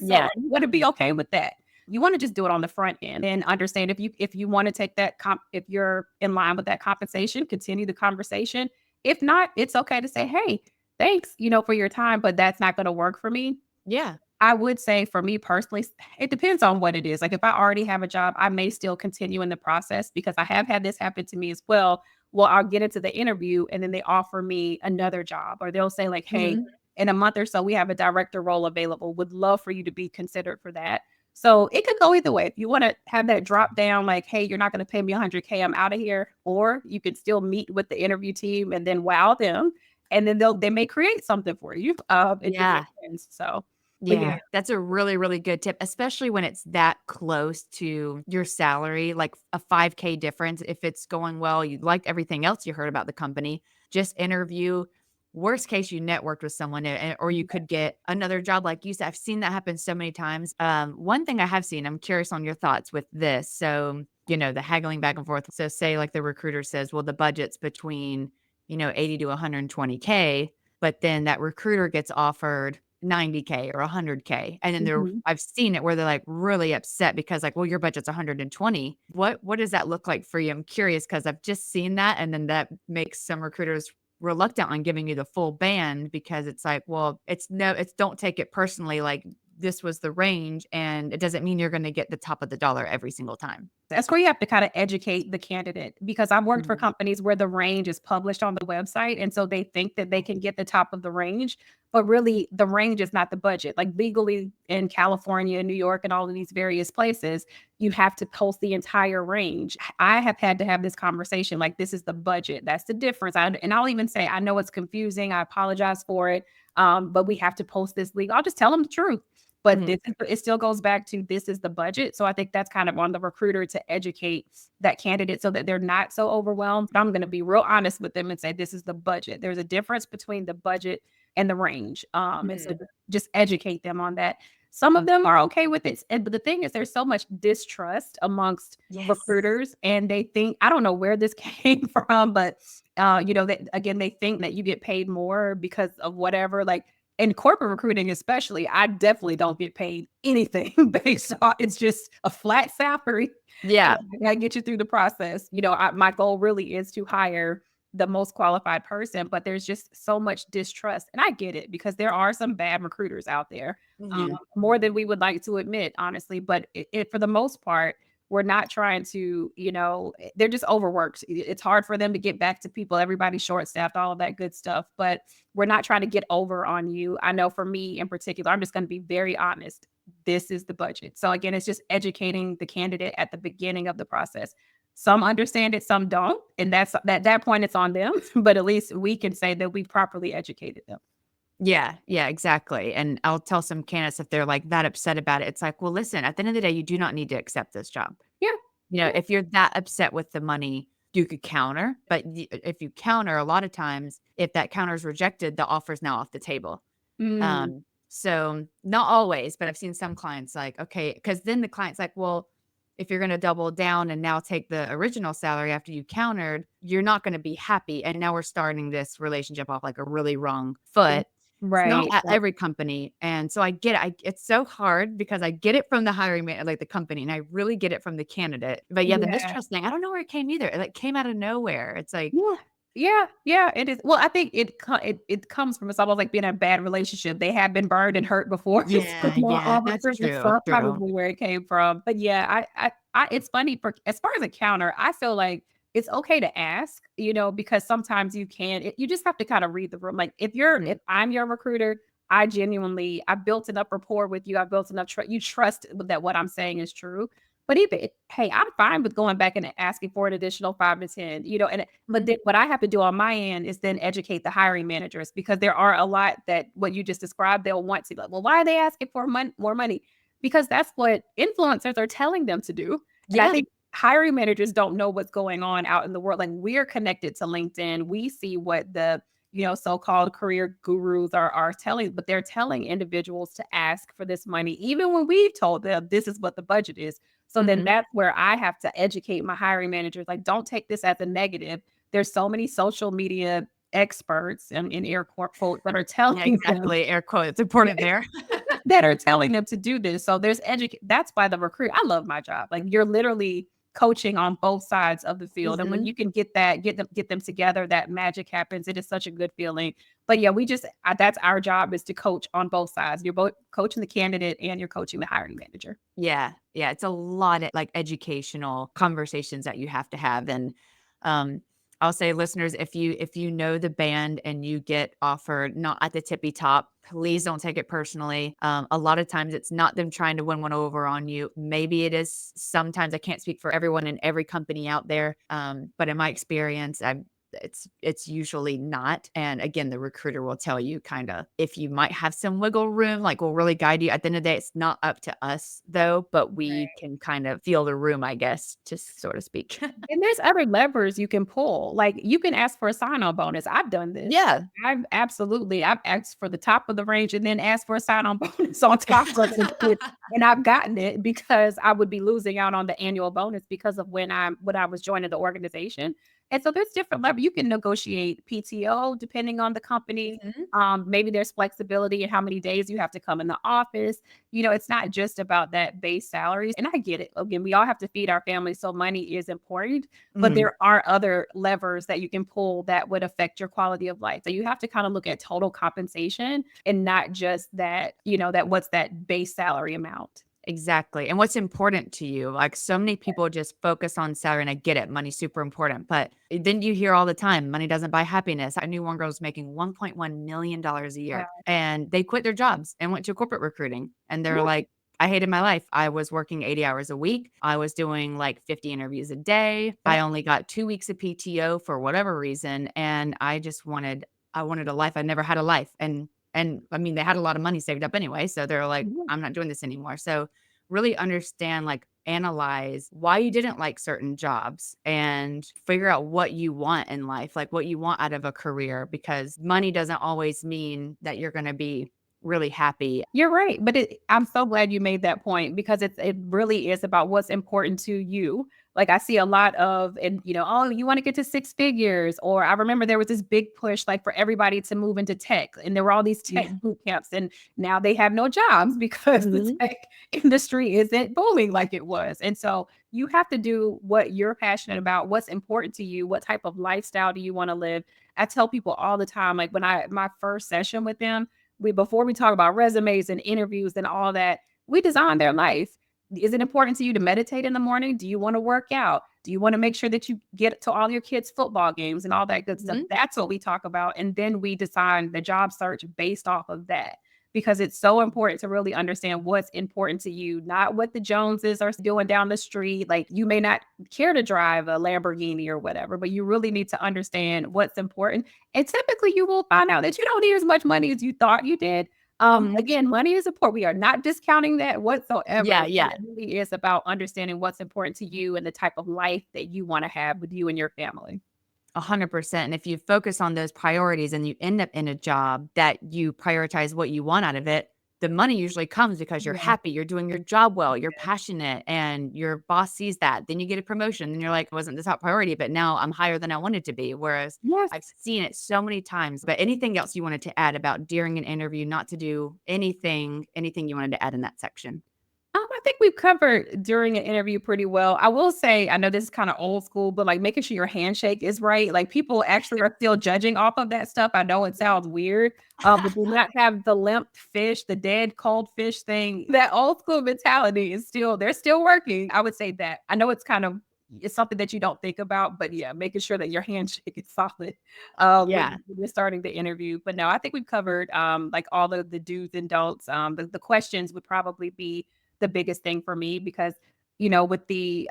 So yeah, you want to be okay with that. You want to just do it on the front end and understand if you want to take that if you're in line with that compensation, continue the conversation. If not, it's okay to say, "Hey, thanks, for your time, but that's not going to work for me." yeah, I would say for me personally, it depends on what it is. Like, if I already have a job, I may still continue in the process because I have had this happen to me as well. Well, I'll get into the interview and then they offer me another job, or they'll say, like, "Hey, mhm, in a month or so, we have a director role available. Would love for you to be considered for that." So it could go either way. If you want to have that drop down, like, "Hey, you're not going to pay me 100K, I'm out of here," or you can still meet with the interview team and then wow them, and then they may create something for you. It yeah. depends. So, but Yeah, yeah. that's a really, really good tip, especially when it's that close to your salary, like a 5K difference. If it's going well, you like everything else you heard about the company, just interview. Worst case, you networked with someone or you could get another job. Like you said, I've seen that happen so many times. One thing I have seen, I'm curious on your thoughts with this. So, the haggling back and forth. So say like the recruiter says, well, the budget's between, 80 to 120K, but then that recruiter gets offered 90K or 100K. And then Mhm. I've seen it where they're like really upset because like, well, your budget's 120. What does that look like for you? I'm curious because I've just seen that. And then that makes some recruiters reluctant on giving you the full band because it's like, well, it's don't take it personally. Like this was the range and it doesn't mean you're going to get the top of the dollar every single time. That's where you have to kind of educate the candidate, because I've worked for Mhm. companies where the range is published on the website. And so they think that they can get the top of the range, but really the range is not the budget. Like, legally in California, New York, and all of these various places, you have to post the entire range. I have had to have this conversation like, this is the budget. That's the difference. And I'll even say, "I know it's confusing. I apologize for it. But we have to post this legal." I'll just tell them the truth. But Mhm. it still goes back to, this is the budget. So I think that's kind of on the recruiter to educate that candidate so that they're not so overwhelmed. But I'm going to be real honest with them and say, this is the budget. There's a difference between the budget and the range. And so Mhm. just educate them on that. Some of them are okay with it. But the thing is, there's so much distrust amongst Yes. recruiters, and they think, I don't know where this came from, but they think that you get paid more because of whatever. Like, in corporate recruiting, especially, I definitely don't get paid anything based on, it's just a flat salary. Yeah. And I get you through the process. My goal really is to hire the most qualified person, but there's just so much distrust. And I get it, because there are some bad recruiters out there, Mhm. more than we would like to admit, honestly. But for the most part, We're not trying to, they're just overworked. It's hard for them to get back to people. Everybody's short staffed, all of that good stuff. But we're not trying to get over on you. I know for me in particular, I'm just going to be very honest. This is the budget. So again, it's just educating the candidate at the beginning of the process. Some understand it, some don't. And that's at that point, it's on them. But at least we can say that we've properly educated them. Yeah, yeah, exactly. And I'll tell some candidates if they're like that upset about it. It's like, well, listen, at the end of the day, you do not need to accept this job. Yeah. Yeah. If you're that upset with the money, you could counter. But if you counter, a lot of times, if that counter is rejected, the offer is now off the table. Mm, So not always, but I've seen some clients like, okay, because then the client's like, well, if you're going to double down and now take the original salary after you countered, you're not going to be happy. And now we're starting this relationship off like a really wrong foot. It's not right. at every company. And so I get it. It's so hard because I get it from the hiring man, like the company, and I really get it from the candidate. But yeah, the Yeah. mistrust thing, I don't know where it came either. It like came out of nowhere. It's like, Yeah. Yeah, yeah, it is. Well, I think it comes from it's almost like being in a bad relationship. They have been burned and hurt before. So yeah, more yeah, often that's that's true. True. probably where it came from. But yeah, it's funny for as far as a counter, I feel like it's okay to ask, because sometimes you can. You just have to kind of read the room. Like if I'm your recruiter, I built enough rapport with you. I built enough trust. You trust that what I'm saying is true. But even, hey, I'm fine with going back and asking for an additional 5 to 10, but then what I have to do on my end is then educate the hiring managers because there are a lot that what you just described, they'll want to, like, well, why are they asking for more money? Because that's what influencers are telling them to do. And I Yeah. think hiring managers don't know what's going on out in the world. Like we're connected to LinkedIn. We see what the so-called career gurus are telling, but they're telling individuals to ask for this money, even when we've told them this is what the budget is. So then Mhm. that's where I have to educate my hiring managers. Like, don't take this as a negative. There's so many social media experts and in air quotes that are Yeah, telling them exactly. Air quotes. Important there. that are telling them to do this. So there's that's why the recruit. I love my job. Like you're literally coaching on both sides of the field. And when Mhm. you can get them together, that magic happens. It is such a good feeling. But yeah, that's our job is to coach on both sides. You're both coaching the candidate and you're coaching the hiring manager. Yeah, yeah, it's a lot of, like, educational conversations that you have to have, and, um, I'll say, listeners, if you know the band and you get offered not at the tippy top, please don't take it personally. A lot of times it's not them trying to win one over on you. Maybe it is sometimes. I can't speak for everyone in every company out there, but in my experience, it's usually not. And again, the recruiter will tell you kind of if you might have some wiggle room, like will really guide you. At the end of the day, it's not up to us though, but we can kind of feel the room, I guess, to so to speak. And there's other levers you can pull. Like you can ask for a sign-on bonus. I've done this. Yeah. I've asked for the top of the range and then asked for a sign-on bonus on top of it. And I've gotten it because I would be losing out on the annual bonus because of when I was joining the organization. And so there's different levels. You can negotiate PTO depending on the company. Mhm. Maybe there's flexibility in how many days you have to come in the office. It's not just about that base salaries. And I get it. Again, we all have to feed our families, so money is important, but Mhm. there are other levers that you can pull that would affect your quality of life. So you have to kind of look at total compensation and not just that, that what's that base salary amount. Exactly. And what's important to you? Like so many people just focus on salary, and I get it. Money's super important. But then you hear all the time, money doesn't buy happiness. I knew one girl was making $1.1 million a year Wow. and they quit their jobs and went to corporate recruiting. And they're Yeah. like, I hated my life. I was working 80 hours a week. I was doing like 50 interviews a day. I only got 2 weeks of PTO for whatever reason. And I wanted a life. I never had a life. And I mean, they had a lot of money saved up anyway. So they're like, Yeah. I'm not doing this anymore. So really understand, like, analyze why you didn't like certain jobs and figure out what you want in life, like what you want out of a career, because money doesn't always mean that you're going to be really happy. You're right, but I'm so glad you made that point because it really is about what's important to you. Like I see a lot of, and oh, you want to get to 6 figures, or I remember there was this big push like for everybody to move into tech, and there were all these tech Yeah. boot camps, and now they have no jobs because the Mhm. tech industry isn't booming like it was. And so you have to do what you're passionate about, what's important to you, what type of lifestyle do you want to live. I tell people all the time, like when my first session with them before we talk about resumes and interviews and all that, we design their life. Is it important to you to meditate in the morning? Do you want to work out? Do you want to make sure that you get to all your kids' football games and all that good stuff? Mhm. That's what we talk about. And then we design the job search based off of that, because it's so important to really understand what's important to you, not what the Joneses are doing down the street. Like, you may not care to drive a Lamborghini or whatever, but you really need to understand what's important. And typically you will find out that you don't need as much money as you thought you did. Mhm. Again, money is important. We are not discounting that Yeah, whatsoever, but yeah. it really is about understanding what's important to you and the type of life that you want to have with you and your family. 100%. And if you focus on those priorities and you end up in a job that you prioritize what you want out of it, the money usually comes because you're Yeah. happy, you're doing your job well, you're passionate, and your boss sees that. Then you get a promotion and you're like, it wasn't the top priority, but now I'm higher than I wanted to be. Whereas Yes. I've seen it so many times. But anything else you wanted to add about during an interview, not to do anything you wanted to add in that section? I think we've covered during an interview pretty well. I will say, I know this is kind of old school, but like making sure your handshake is right. Like, people actually are still judging off of that stuff. I know it sounds weird, but do not have the limp fish, the dead cold fish thing. That old school mentality is still, they're still working. I would say that. I know it's something that you don't think about, but yeah, making sure that your handshake is solid Yeah. when you're starting the interview. But no, I think we've covered like all of the do's and don'ts. The questions would probably be the biggest thing for me, because with the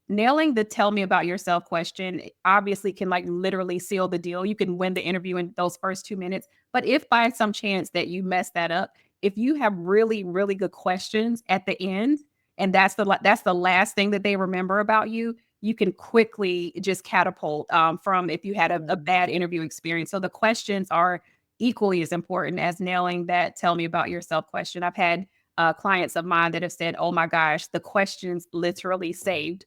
nailing the tell me about yourself question, it obviously can like literally seal the deal. You can win the interview in those first 2 minutes, but if by some chance that you mess that up, if you have really really good questions at the end, and that's the last thing that they remember about you, you can quickly just catapult from if you had a Mhm. bad interview experience. So the questions are equally as important as nailing that tell me about yourself question. I've had clients of mine that have said, "Oh my gosh, the questions literally saved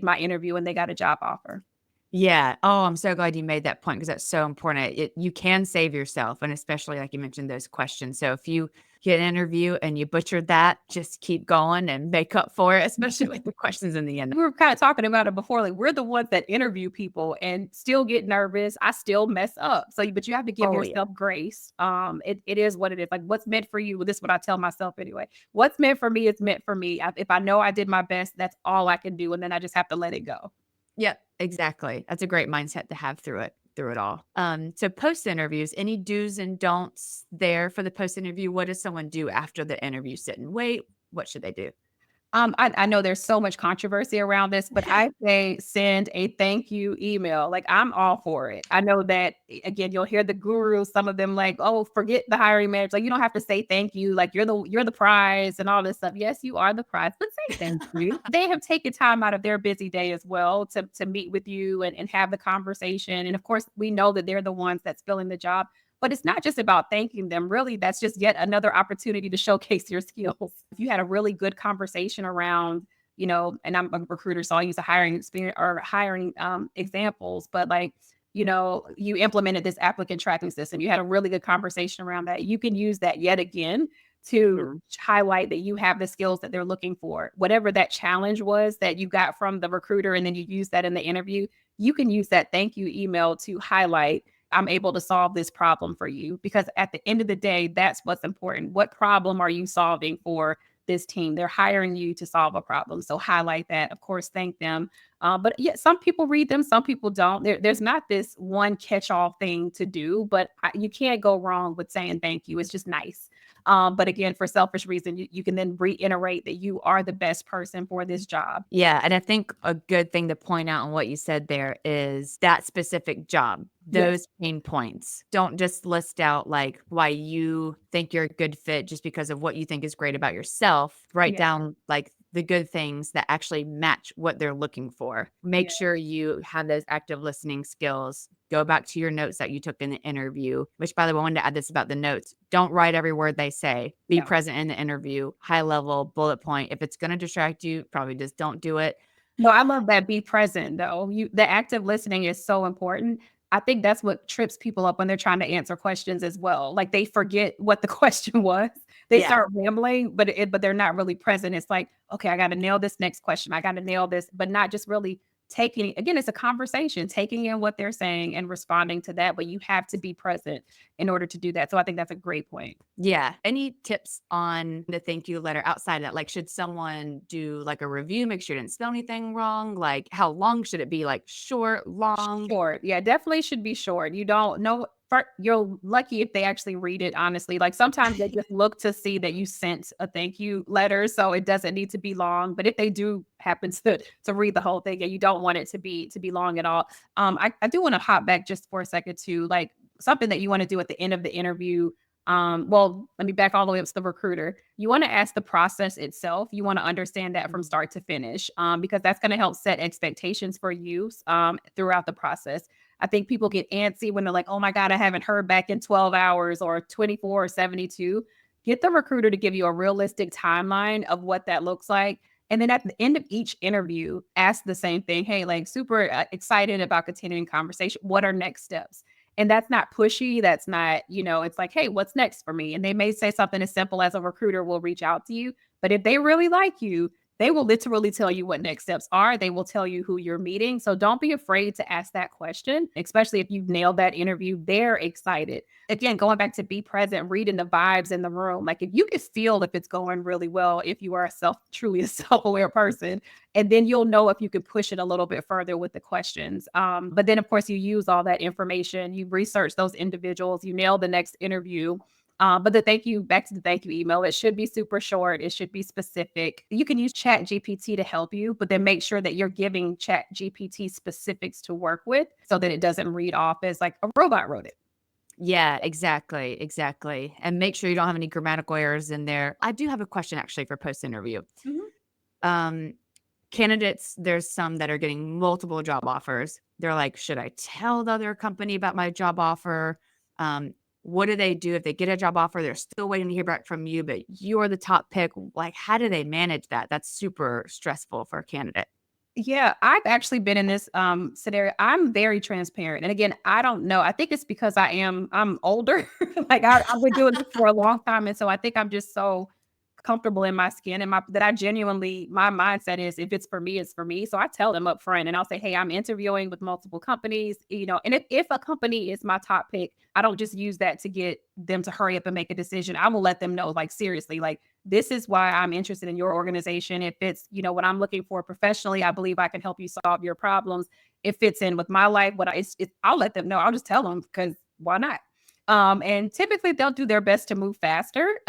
my interview, and they got a job offer." Yeah. Oh, I'm so glad you made that point because that's so important. You can save yourself, and especially like you mentioned those questions. So if you get an interview and you butchered that, just keep going and make up for it, especially with the questions in the end. We were kind of talking about it before. Like, we're the ones that interview people and still get nervous. I still mess up. So, but you have to give Oh, yeah. yourself grace. It is what it is. Like, what's meant for you. Well, this is what I tell myself anyway. What's meant for me is meant for me. If I know I did my best, that's all I can do, and then I just have to let it go. Yep, exactly. That's a great mindset to have through it all. So post interviews, any do's and don'ts there for the post interview? What does someone do after the interview? Sit and wait? What should they do? I know there's so much controversy around this, but I say send a thank you email. Like, I'm all for it. I know that again, you'll hear the gurus, some of them like, oh, forget the hiring manager. Like, you don't have to say thank you. Like, you're the prize and all this stuff. Yes, you are the prize, but say thank you. They have taken time out of their busy day as well to meet with you and have the conversation. And of course, we know that they're the ones that's filling the job. But it's not just about thanking them. Really, that's just yet another opportunity to showcase your skills. If you had a really good conversation around, and I'm a recruiter, so I'll use a hiring experience or hiring examples, but like, you implemented this applicant tracking system. You had a really good conversation around that. You can use that yet again to Mhm. highlight that you have the skills that they're looking for. Whatever that challenge was that you got from the recruiter, and then you use that in the interview, you can use that thank you email to highlight, I'm able to solve this problem for you. Because at the end of the day, that's what's important. What problem are you solving for this team? They're hiring you to solve a problem. So highlight that. Of course, thank them. But yeah, some people read them, some people don't. There's not this one catch all thing to do, but you can't go wrong with saying thank you. It's just nice. But again, for selfish reason, you can then reiterate that you are the best person for this job. Yeah, and I think a good thing to point out on what you said there is that specific job, Yes. those pain points. Don't just list out like why you think you're a good fit just because of what you think is great about yourself. Write Yeah. down like the good things that actually match what they're looking for. Make Yeah. sure you have those active listening skills. Go back to your notes that you took in the interview, which, by the way, I wanted to add this about the notes. Don't write every word they say. Be No. present in the interview, high level, bullet point. If it's going to distract you, probably just don't do it. No, I love that be present though. The active listening is so important. I think that's what trips people up when they're trying to answer questions as well. Like, they forget what the question was. They Yeah. start rambling, but they're not really present. It's like, okay, I got to nail this next question. I got to nail this, but not just really taking, again, it's a conversation, taking in what they're saying and responding to that, but you have to be present in order to do that. So I think that's a great point. Yeah. Any tips on the thank you letter outside of that? Like, should someone do like a review, make sure you didn't spell anything wrong? Like, how long should it be? Like, short, long? Short. Yeah, definitely should be short. You don't know. You're lucky if they actually read it, honestly. Like sometimes they just look to see that you sent a thank you letter. So it doesn't need to be long. But if they do happen to read the whole thing, and you don't want it to be long at all. I do want to hop back just for a second to like something that you want to do at the end of the interview. Well, let me back all the way up to the recruiter. You want to ask the process itself. You want to understand that from start to finish, because that's going to help set expectations for you throughout the process. I think people get antsy when they're like, oh my God, I haven't heard back in 12 hours or 24 or 72. Get the recruiter to give you a realistic timeline of what that looks like. And then at the end of each interview, ask the same thing. Hey, like super excited about continuing conversation. What are next steps? And that's not pushy. That's not, it's like, hey, what's next for me? And they may say something as simple as a recruiter will reach out to you. But if they really like you, they will literally tell you what next steps are. They will tell you who you're meeting. So don't be afraid to ask that question, especially if you've nailed that interview. They're excited. Again, going back to be present, reading the vibes in the room. Like if you can feel if it's going really well, if you are truly a self-aware person, and then you'll know if you can push it a little bit further with the questions. But then of course you use all that information, you research those individuals, you nail the next interview. But back to the thank you email, it should be super short. It should be specific. You can use Chat GPT to help you, but then make sure that you're giving Chat GPT specifics to work with so that it doesn't read off as like a robot wrote it. Yeah, exactly. Exactly. And make sure you don't have any grammatical errors in there. I do have a question actually for post interview. Mhm. Um, Candidates, there's some that are getting multiple job offers. They're like, should I tell the other company about my job offer? Um, what do they do if they get a job offer? They're still waiting to hear back from you, but you're the top pick. Like, how do they manage that? That's super stressful for a candidate. Yeah, I've actually been in this scenario. I'm very transparent. And again, I don't know. I think it's because I'm older. Like I've been doing this for a long time. And so I think I'm just so comfortable in my skin and that I genuinely, my mindset is if it's for me, it's for me. So I tell them up front and I'll say, hey, I'm interviewing with multiple companies, and if a company is my top pick, I don't just use that to get them to hurry up and make a decision. I will let them know, like, seriously, like, this is why I'm interested in your organization. If it's, what I'm looking for professionally, I believe I can help you solve your problems. It fits in with my life. I'll let them know. I'll just tell them because why not? And typically they'll do their best to move faster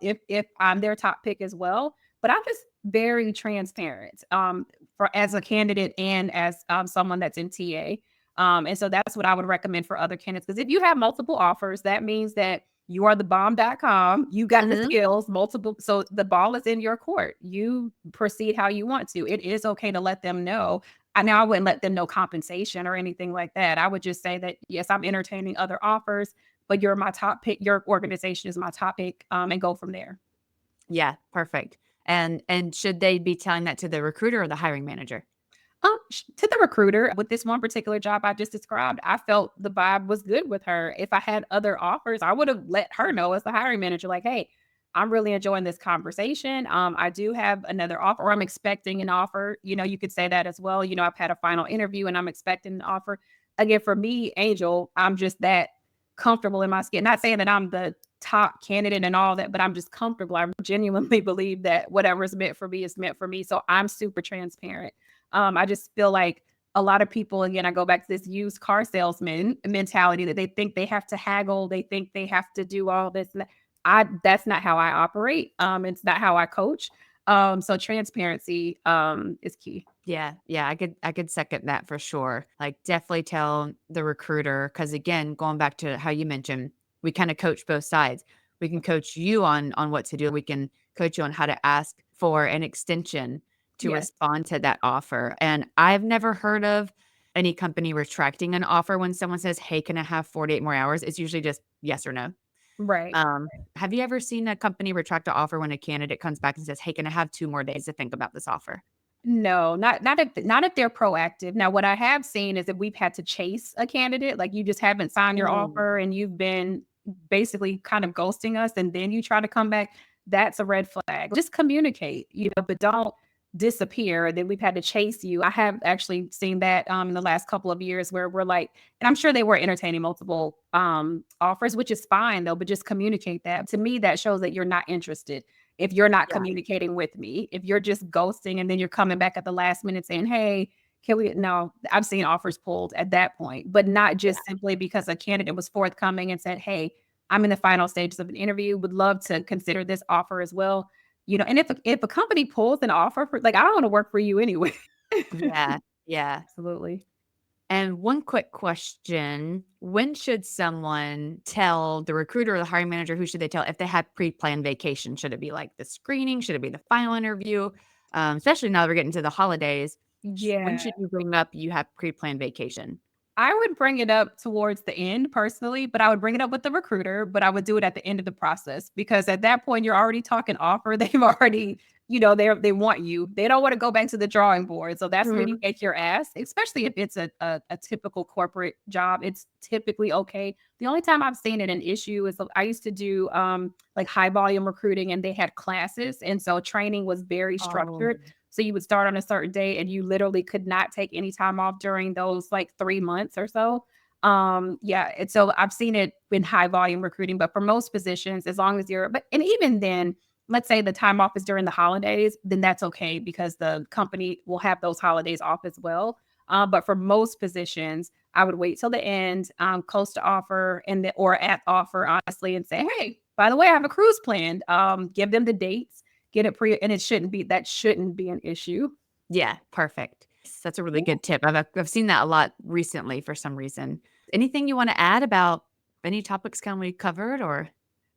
if I'm their top pick as well. But I'm just very transparent for as a candidate and as someone that's in TA. And so that's what I would recommend for other candidates. Because if you have multiple offers, that means that you are the bomb.com. You got the skills, multiple. So the ball is in your court. You proceed how you want to. It is okay to let them know. I wouldn't let them know compensation or anything like that. I would just say that, yes, I'm entertaining other offers, but you're my top pick. Your organization is my top pick, and go from there. Yeah, perfect. And should they be telling that to the recruiter or the hiring manager? To the recruiter with this one particular job I just described, I felt the vibe was good with her. If I had other offers, I would have let her know as the hiring manager, like, hey, I'm really enjoying this conversation. I do have another offer, or I'm expecting an offer. You could say that as well. I've had a final interview and I'm expecting an offer. Again, for me, Angel, I'm just that comfortable in my skin. Not saying that I'm the top candidate and all that, but I'm just comfortable. I genuinely believe that whatever is meant for me is meant for me. So I'm super transparent. I just feel like a lot of people, again, I go back to this used car salesman mentality that they think they have to haggle. They think they have to do all this. That's not how I operate. It's not how I coach. So transparency is key. Yeah, I could second that for sure. Like, definitely tell the recruiter because again, going back to how you mentioned, we kind of coach both sides. We can coach you on what to do. We can coach you on how to ask for an extension to Yes. respond to that offer. And I've never heard of any company retracting an offer when someone says, "Hey, can I have 48 more hours?" It's usually just yes or no. Right. Have you ever seen a company retract an offer when a candidate comes back and says, "Hey, can I have 2 more days to think about this offer?" No, not if they're proactive. Now, what I have seen is that we've had to chase a candidate, like you just haven't signed your Mm. offer and you've been basically kind of ghosting us, and then you try to come back. That's a red flag. Just communicate, but disappear, then we've had to chase you. I have actually seen that in the last couple of years where we're like, and I'm sure they were entertaining multiple offers, which is fine though, but just communicate that. To me, that shows that you're not interested. If you're not Yeah. communicating with me, if you're just ghosting and then you're coming back at the last minute saying, hey, can we? No, I've seen offers pulled at that point, but not Yeah. just simply because a candidate was forthcoming and said, hey, I'm in the final stages of an interview, would love to consider this offer as well. And if a company pulls an offer for, like, I don't want to work for you anyway. Yeah. Yeah. Absolutely. And one quick question, when should someone tell the recruiter or the hiring manager, who should they tell if they had pre-planned vacation? Should it be like the screening? Should it be the final interview? Especially now that we're getting to the holidays, when Yeah. should you bring up you have pre-planned vacation? I would bring it up towards the end personally, but I would bring it up with the recruiter, but I would do it at the end of the process because at that point you're already talking offer. They've already, they want you. They don't want to go back to the drawing board. So that's when you Mhm. get your ass, especially if it's a typical corporate job. It's typically okay. The only time I've seen it an issue is I used to do like high volume recruiting and they had classes. And so training was very Oh, structured. So you would start on a certain day and you literally could not take any time off during those like 3 months or so. Yeah, and so I've seen it in high volume recruiting, but for most positions, as long as you're but and even then, let's say the time off is during the holidays, then that's okay because the company will have those holidays off as well. But for most positions, I would wait till the end, close to offer or at offer, honestly, and say, hey, by the way, I have a cruise planned. Give them the dates, get it and that shouldn't be an issue. yeah, perfect. That's a really Yeah. good tip. I've seen that a lot recently for some reason. Anything you want to add about any topics kind we covered or?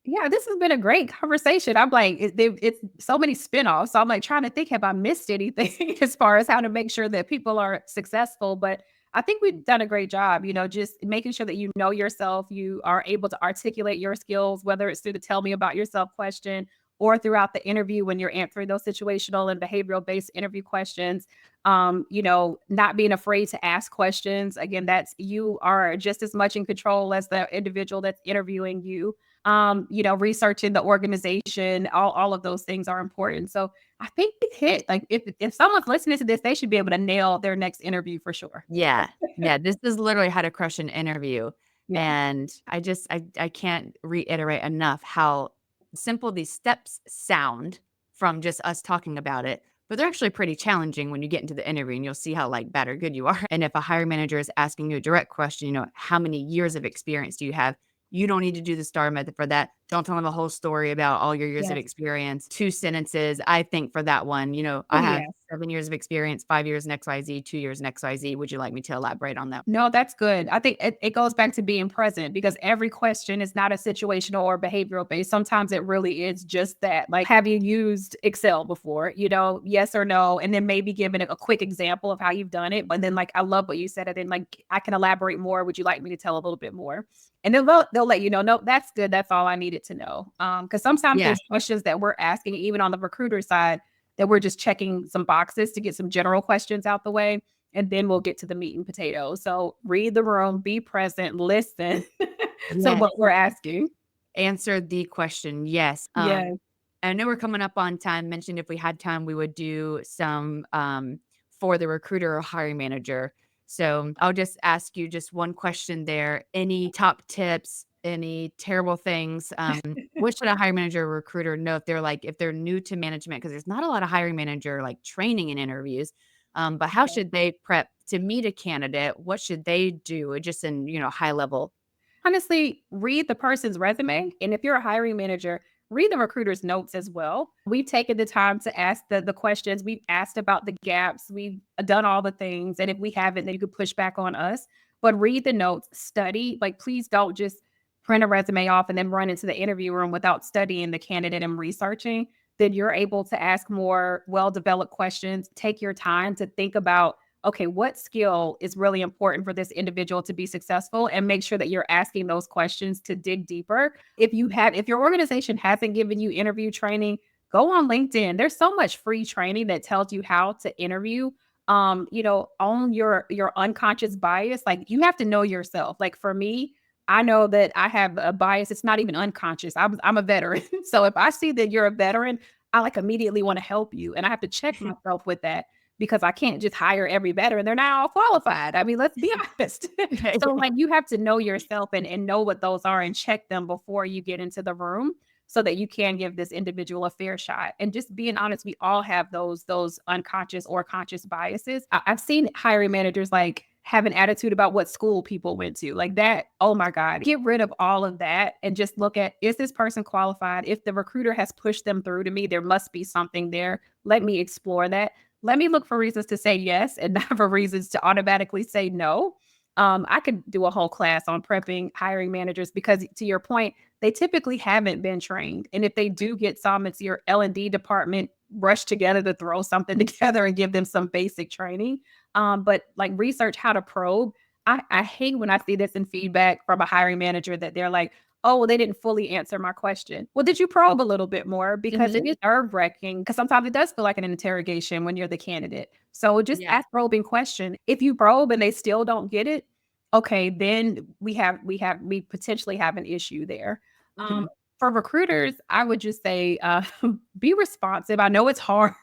Yeah, this has been a great conversation. I'm like, it's so many spinoffs. So I'm like trying to think, have I missed anything as far as how to make sure that people are successful? But I think we've done a great job, just making sure that you know yourself, you are able to articulate your skills, whether it's through the tell me about yourself question or throughout the interview when you're answering those situational and behavioral based interview questions. Not being afraid to ask questions. Again, that's you are just as much in control as the individual that's interviewing you. Researching the organization, all of those things are important. So I think we hit like if someone's listening to this, they should be able to nail their next interview for sure. Yeah. Yeah, this is literally how to crush an interview, Yeah. and I can't reiterate enough how simple these steps sound from just us talking about it, but they're actually pretty challenging when you get into the interview, and you'll see how, like, bad or good you are, and if a hiring manager is asking you a direct question, "How many years of experience do you have?" You don't need to do the STAR method for that. Don't tell them the whole story about all your years of Yes. experience. 2 sentences, I think for that one, Oh, "I have yeah. 7 years of experience, 5 years in XYZ, 2 years in XYZ. Would you like me to elaborate on that?" No, that's good. I think it goes back to being present because every question is not a situational or behavioral based. Sometimes it really is just that. Like, have you used Excel before? Yes or no. And then maybe giving a quick example of how you've done it. But then, like, I love what you said. And then, like, I can elaborate more. Would you like me to tell a little bit more? And then they'll let you know, no, that's good. That's all I needed to know. Because sometimes Yeah. there's questions that we're asking, even on the recruiter side, that we're just checking some boxes to get some general questions out the way and then we'll get to the meat and potatoes. So read the room, be present, listen to Yes. what we're asking. Answer the question, yes. Yes. I know we're coming up on time. Mentioned if we had time, we would do some, for the recruiter or hiring manager. So I'll just ask you just one question there. Any top tips, any terrible things? What should a hiring manager or recruiter know if they're new to management? Because there's not a lot of hiring manager like training and interviews. But how should they prep to meet a candidate? What should they do? Just in, high level. Honestly, read the person's resume. And if you're a hiring manager, read the recruiter's notes as well. We've taken the time to ask the questions. We've asked about the gaps. We've done all the things. And if we haven't, then you could push back on us. But read the notes, study. Like, please don't just print a resume off and then run into the interview room without studying the candidate and researching. Then you're able to ask more well developed questions. Take your time to think about okay, what skill is really important for this individual to be successful and make sure that you're asking those questions to dig deeper. If your organization hasn't given you interview training, go on LinkedIn. There's so much free training that tells you how to interview. Own your unconscious bias. Like you have to know yourself. Like for me, I know that I have a bias. It's not even unconscious. I'm a veteran. So if I see that you're a veteran, I like immediately want to help you. And I have to check myself with that because I can't just hire every veteran. They're not all qualified. I mean, let's be honest. So like you have to know yourself and know what those are and check them before you get into the room so that you can give this individual a fair shot. And just being honest, we all have those unconscious or conscious biases. I've seen hiring managers like have an attitude about what school people went to. Like that, oh my God. Get rid of all of that and just look at, is this person qualified? If the recruiter has pushed them through to me, there must be something there. Let me explore that. Let me look for reasons to say yes and not for reasons to automatically say no. I could do a whole class on prepping hiring managers because to your point, they typically haven't been trained. And if they do get some, it's your L&D department rush together to throw something together and give them some basic training. But like research how to probe. I hate when I see this in feedback from a hiring manager that they're like, oh, well, they didn't fully answer my question. Well, did you probe a little bit more? Because it Mhm. is nerve-wracking because sometimes it does feel like an interrogation when you're the candidate. So just Yeah. ask probing question. If you probe and they still don't get it, okay, then we potentially have an issue there. Um, Mhm. for recruiters, I would just say be responsive. I know it's hard.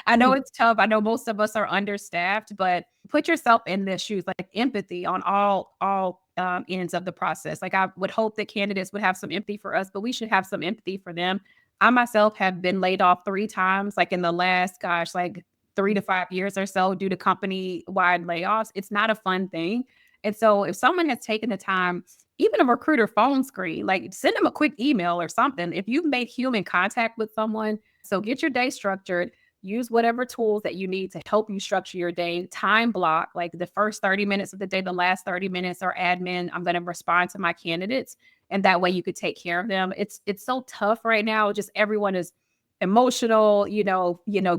I know it's tough. I know most of us are understaffed, but put yourself in their shoes, like empathy on all ends of the process. Like I would hope that candidates would have some empathy for us, but we should have some empathy for them. I myself have been laid off 3 times, like in the last, gosh, like 3 to 5 years or so due to company wide layoffs. It's not a fun thing. And so if someone has taken the time, even a recruiter phone screen, like send them a quick email or something. If you've made human contact with someone, so get your day structured, use whatever tools that you need to help you structure your day, time block, like the first 30 minutes of the day, the last 30 minutes are admin. I'm going to respond to my candidates. And that way you could take care of them. It's so tough right now. Just everyone is emotional,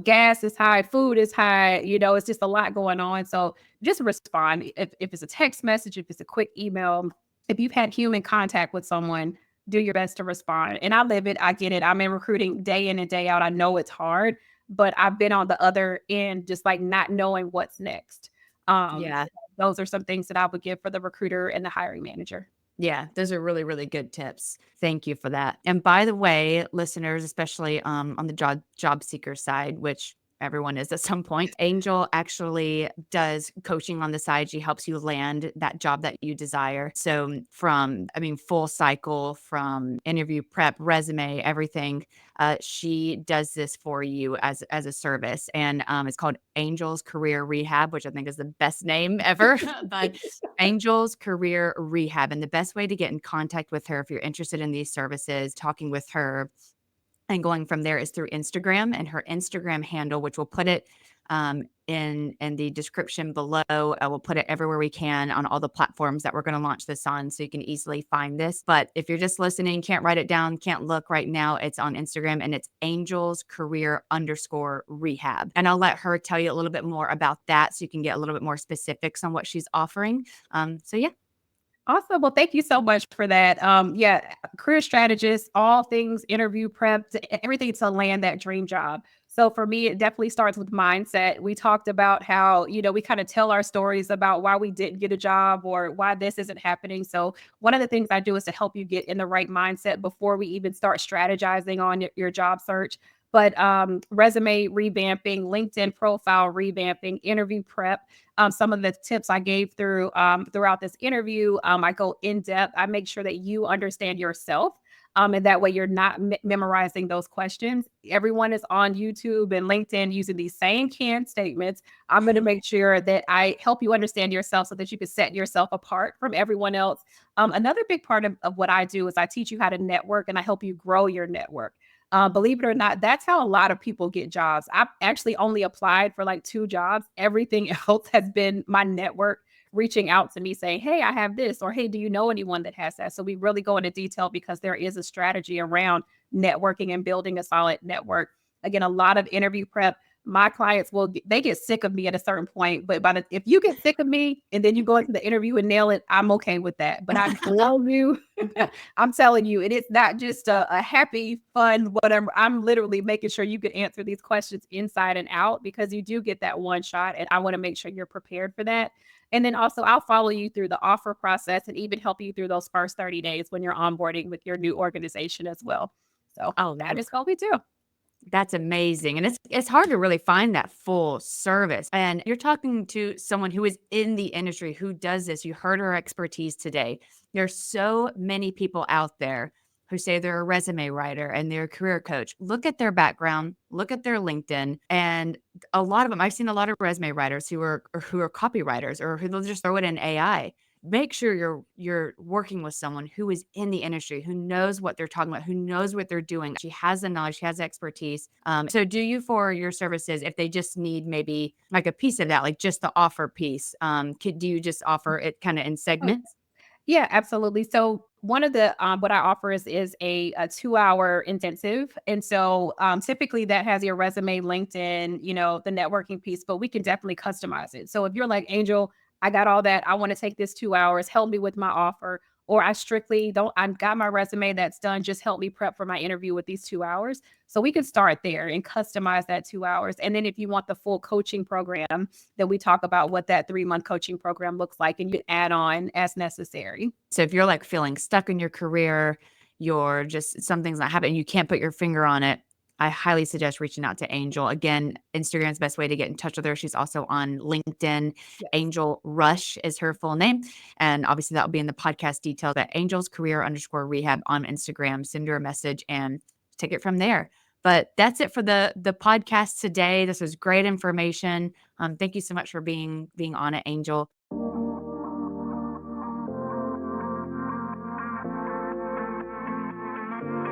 gas is high, food is high, it's just a lot going on. So just respond. If it's a text message, if it's a quick email, if you've had human contact with someone, do your best to respond. And I live it. I get it. I'm in recruiting day in and day out. I know it's hard, but I've been on the other end, just like not knowing what's next. Um, Yeah. those are some things that I would give for the recruiter and the hiring manager. Yeah, those are really, really good tips. Thank you for that. And by the way, listeners, especially on the job seeker side, which everyone is at some point, Angel actually does coaching on the side. She helps you land that job that you desire. So full cycle from interview prep, resume, everything. She does this for you as a service, and it's called Angel's Career Rehab, which I think is the best name ever. But Angel's Career Rehab. And the best way to get in contact with her if you're interested in these services, talking with her and going from there is through Instagram, and her Instagram handle, which we'll put it in the description below. We'll put it everywhere we can on all the platforms that we're going to launch this on, so you can easily find this. But if you're just listening, can't write it down, can't look right now, it's on Instagram, and it's Angels Career _ Rehab. And I'll let her tell you a little bit more about that, so you can get a little bit more specifics on what she's offering. So yeah. Awesome. Well, thank you so much for that. Yeah, career strategist, all things interview prep, everything to land that dream job. So for me, it definitely starts with mindset. We talked about how, we kind of tell our stories about why we didn't get a job or why this isn't happening. So one of the things I do is to help you get in the right mindset before we even start strategizing on your job search. But resume revamping, LinkedIn profile revamping, interview prep, some of the tips I gave throughout this interview. I go in depth. I make sure that you understand yourself. And that way you're not memorizing those questions. Everyone is on YouTube and LinkedIn using these same canned statements. I'm going to make sure that I help you understand yourself so that you can set yourself apart from everyone else. Another big part of what I do is I teach you how to network and I help you grow your network. Believe it or not, that's how a lot of people get jobs. I've actually only applied for like 2 jobs. Everything else has been my network reaching out to me saying, hey, I have this, or hey, do you know anyone that has that? So we really go into detail because there is a strategy around networking and building a solid network. Again, a lot of interview prep. My clients they get sick of me at a certain point, but if you get sick of me and then you go into the interview and nail it, I'm okay with that. But I love you. I'm telling you, it is not just a happy, fun, whatever. I'm literally making sure you can answer these questions inside and out because you do get that one shot. And I want to make sure you're prepared for that. And then also, I'll follow you through the offer process and even help you through those first 30 days when you're onboarding with your new organization as well. So Oh, that is what we do. That's amazing. And it's hard to really find that full service. And you're talking to someone who is in the industry, who does this. You heard her expertise today. There's so many people out there who say they're a resume writer and they're a career coach. Look at their background, look at their LinkedIn, and a lot of them, I've seen a lot of resume writers who are copywriters, or who they'll just throw it in AI. Make sure you're working with someone who is in the industry, who knows what they're talking about, who knows what they're doing. She has the knowledge, she has the expertise. So do you, for your services, if they just need maybe like a piece of that, like just the offer piece, do you just offer it kind of in segments? Yeah, absolutely. So one of the what I offer is a 2 hour intensive, and so typically that has your resume, LinkedIn, the networking piece, but we can definitely customize it. So if you're like Angel, I got all that. I want to take this 2 hours. Help me with my offer. Or I strictly don't. I've got my resume that's done. Just help me prep for my interview with these 2 hours. So we can start there and customize that 2 hours. And then if you want the full coaching program, then we talk about what that 3 month coaching program looks like, and you add on as necessary. So if you're like feeling stuck in your career, you're just something's not happening, you can't put your finger on it, I highly suggest reaching out to Angel. Again, Instagram's the best way to get in touch with her. She's also on LinkedIn. Yes. Angel Rush is her full name. And obviously that'll be in the podcast details at Angel's Career_Rehab on Instagram. Send her a message and take it from there. But that's it for the podcast today. This was great information. Thank you so much for being on it, Angel.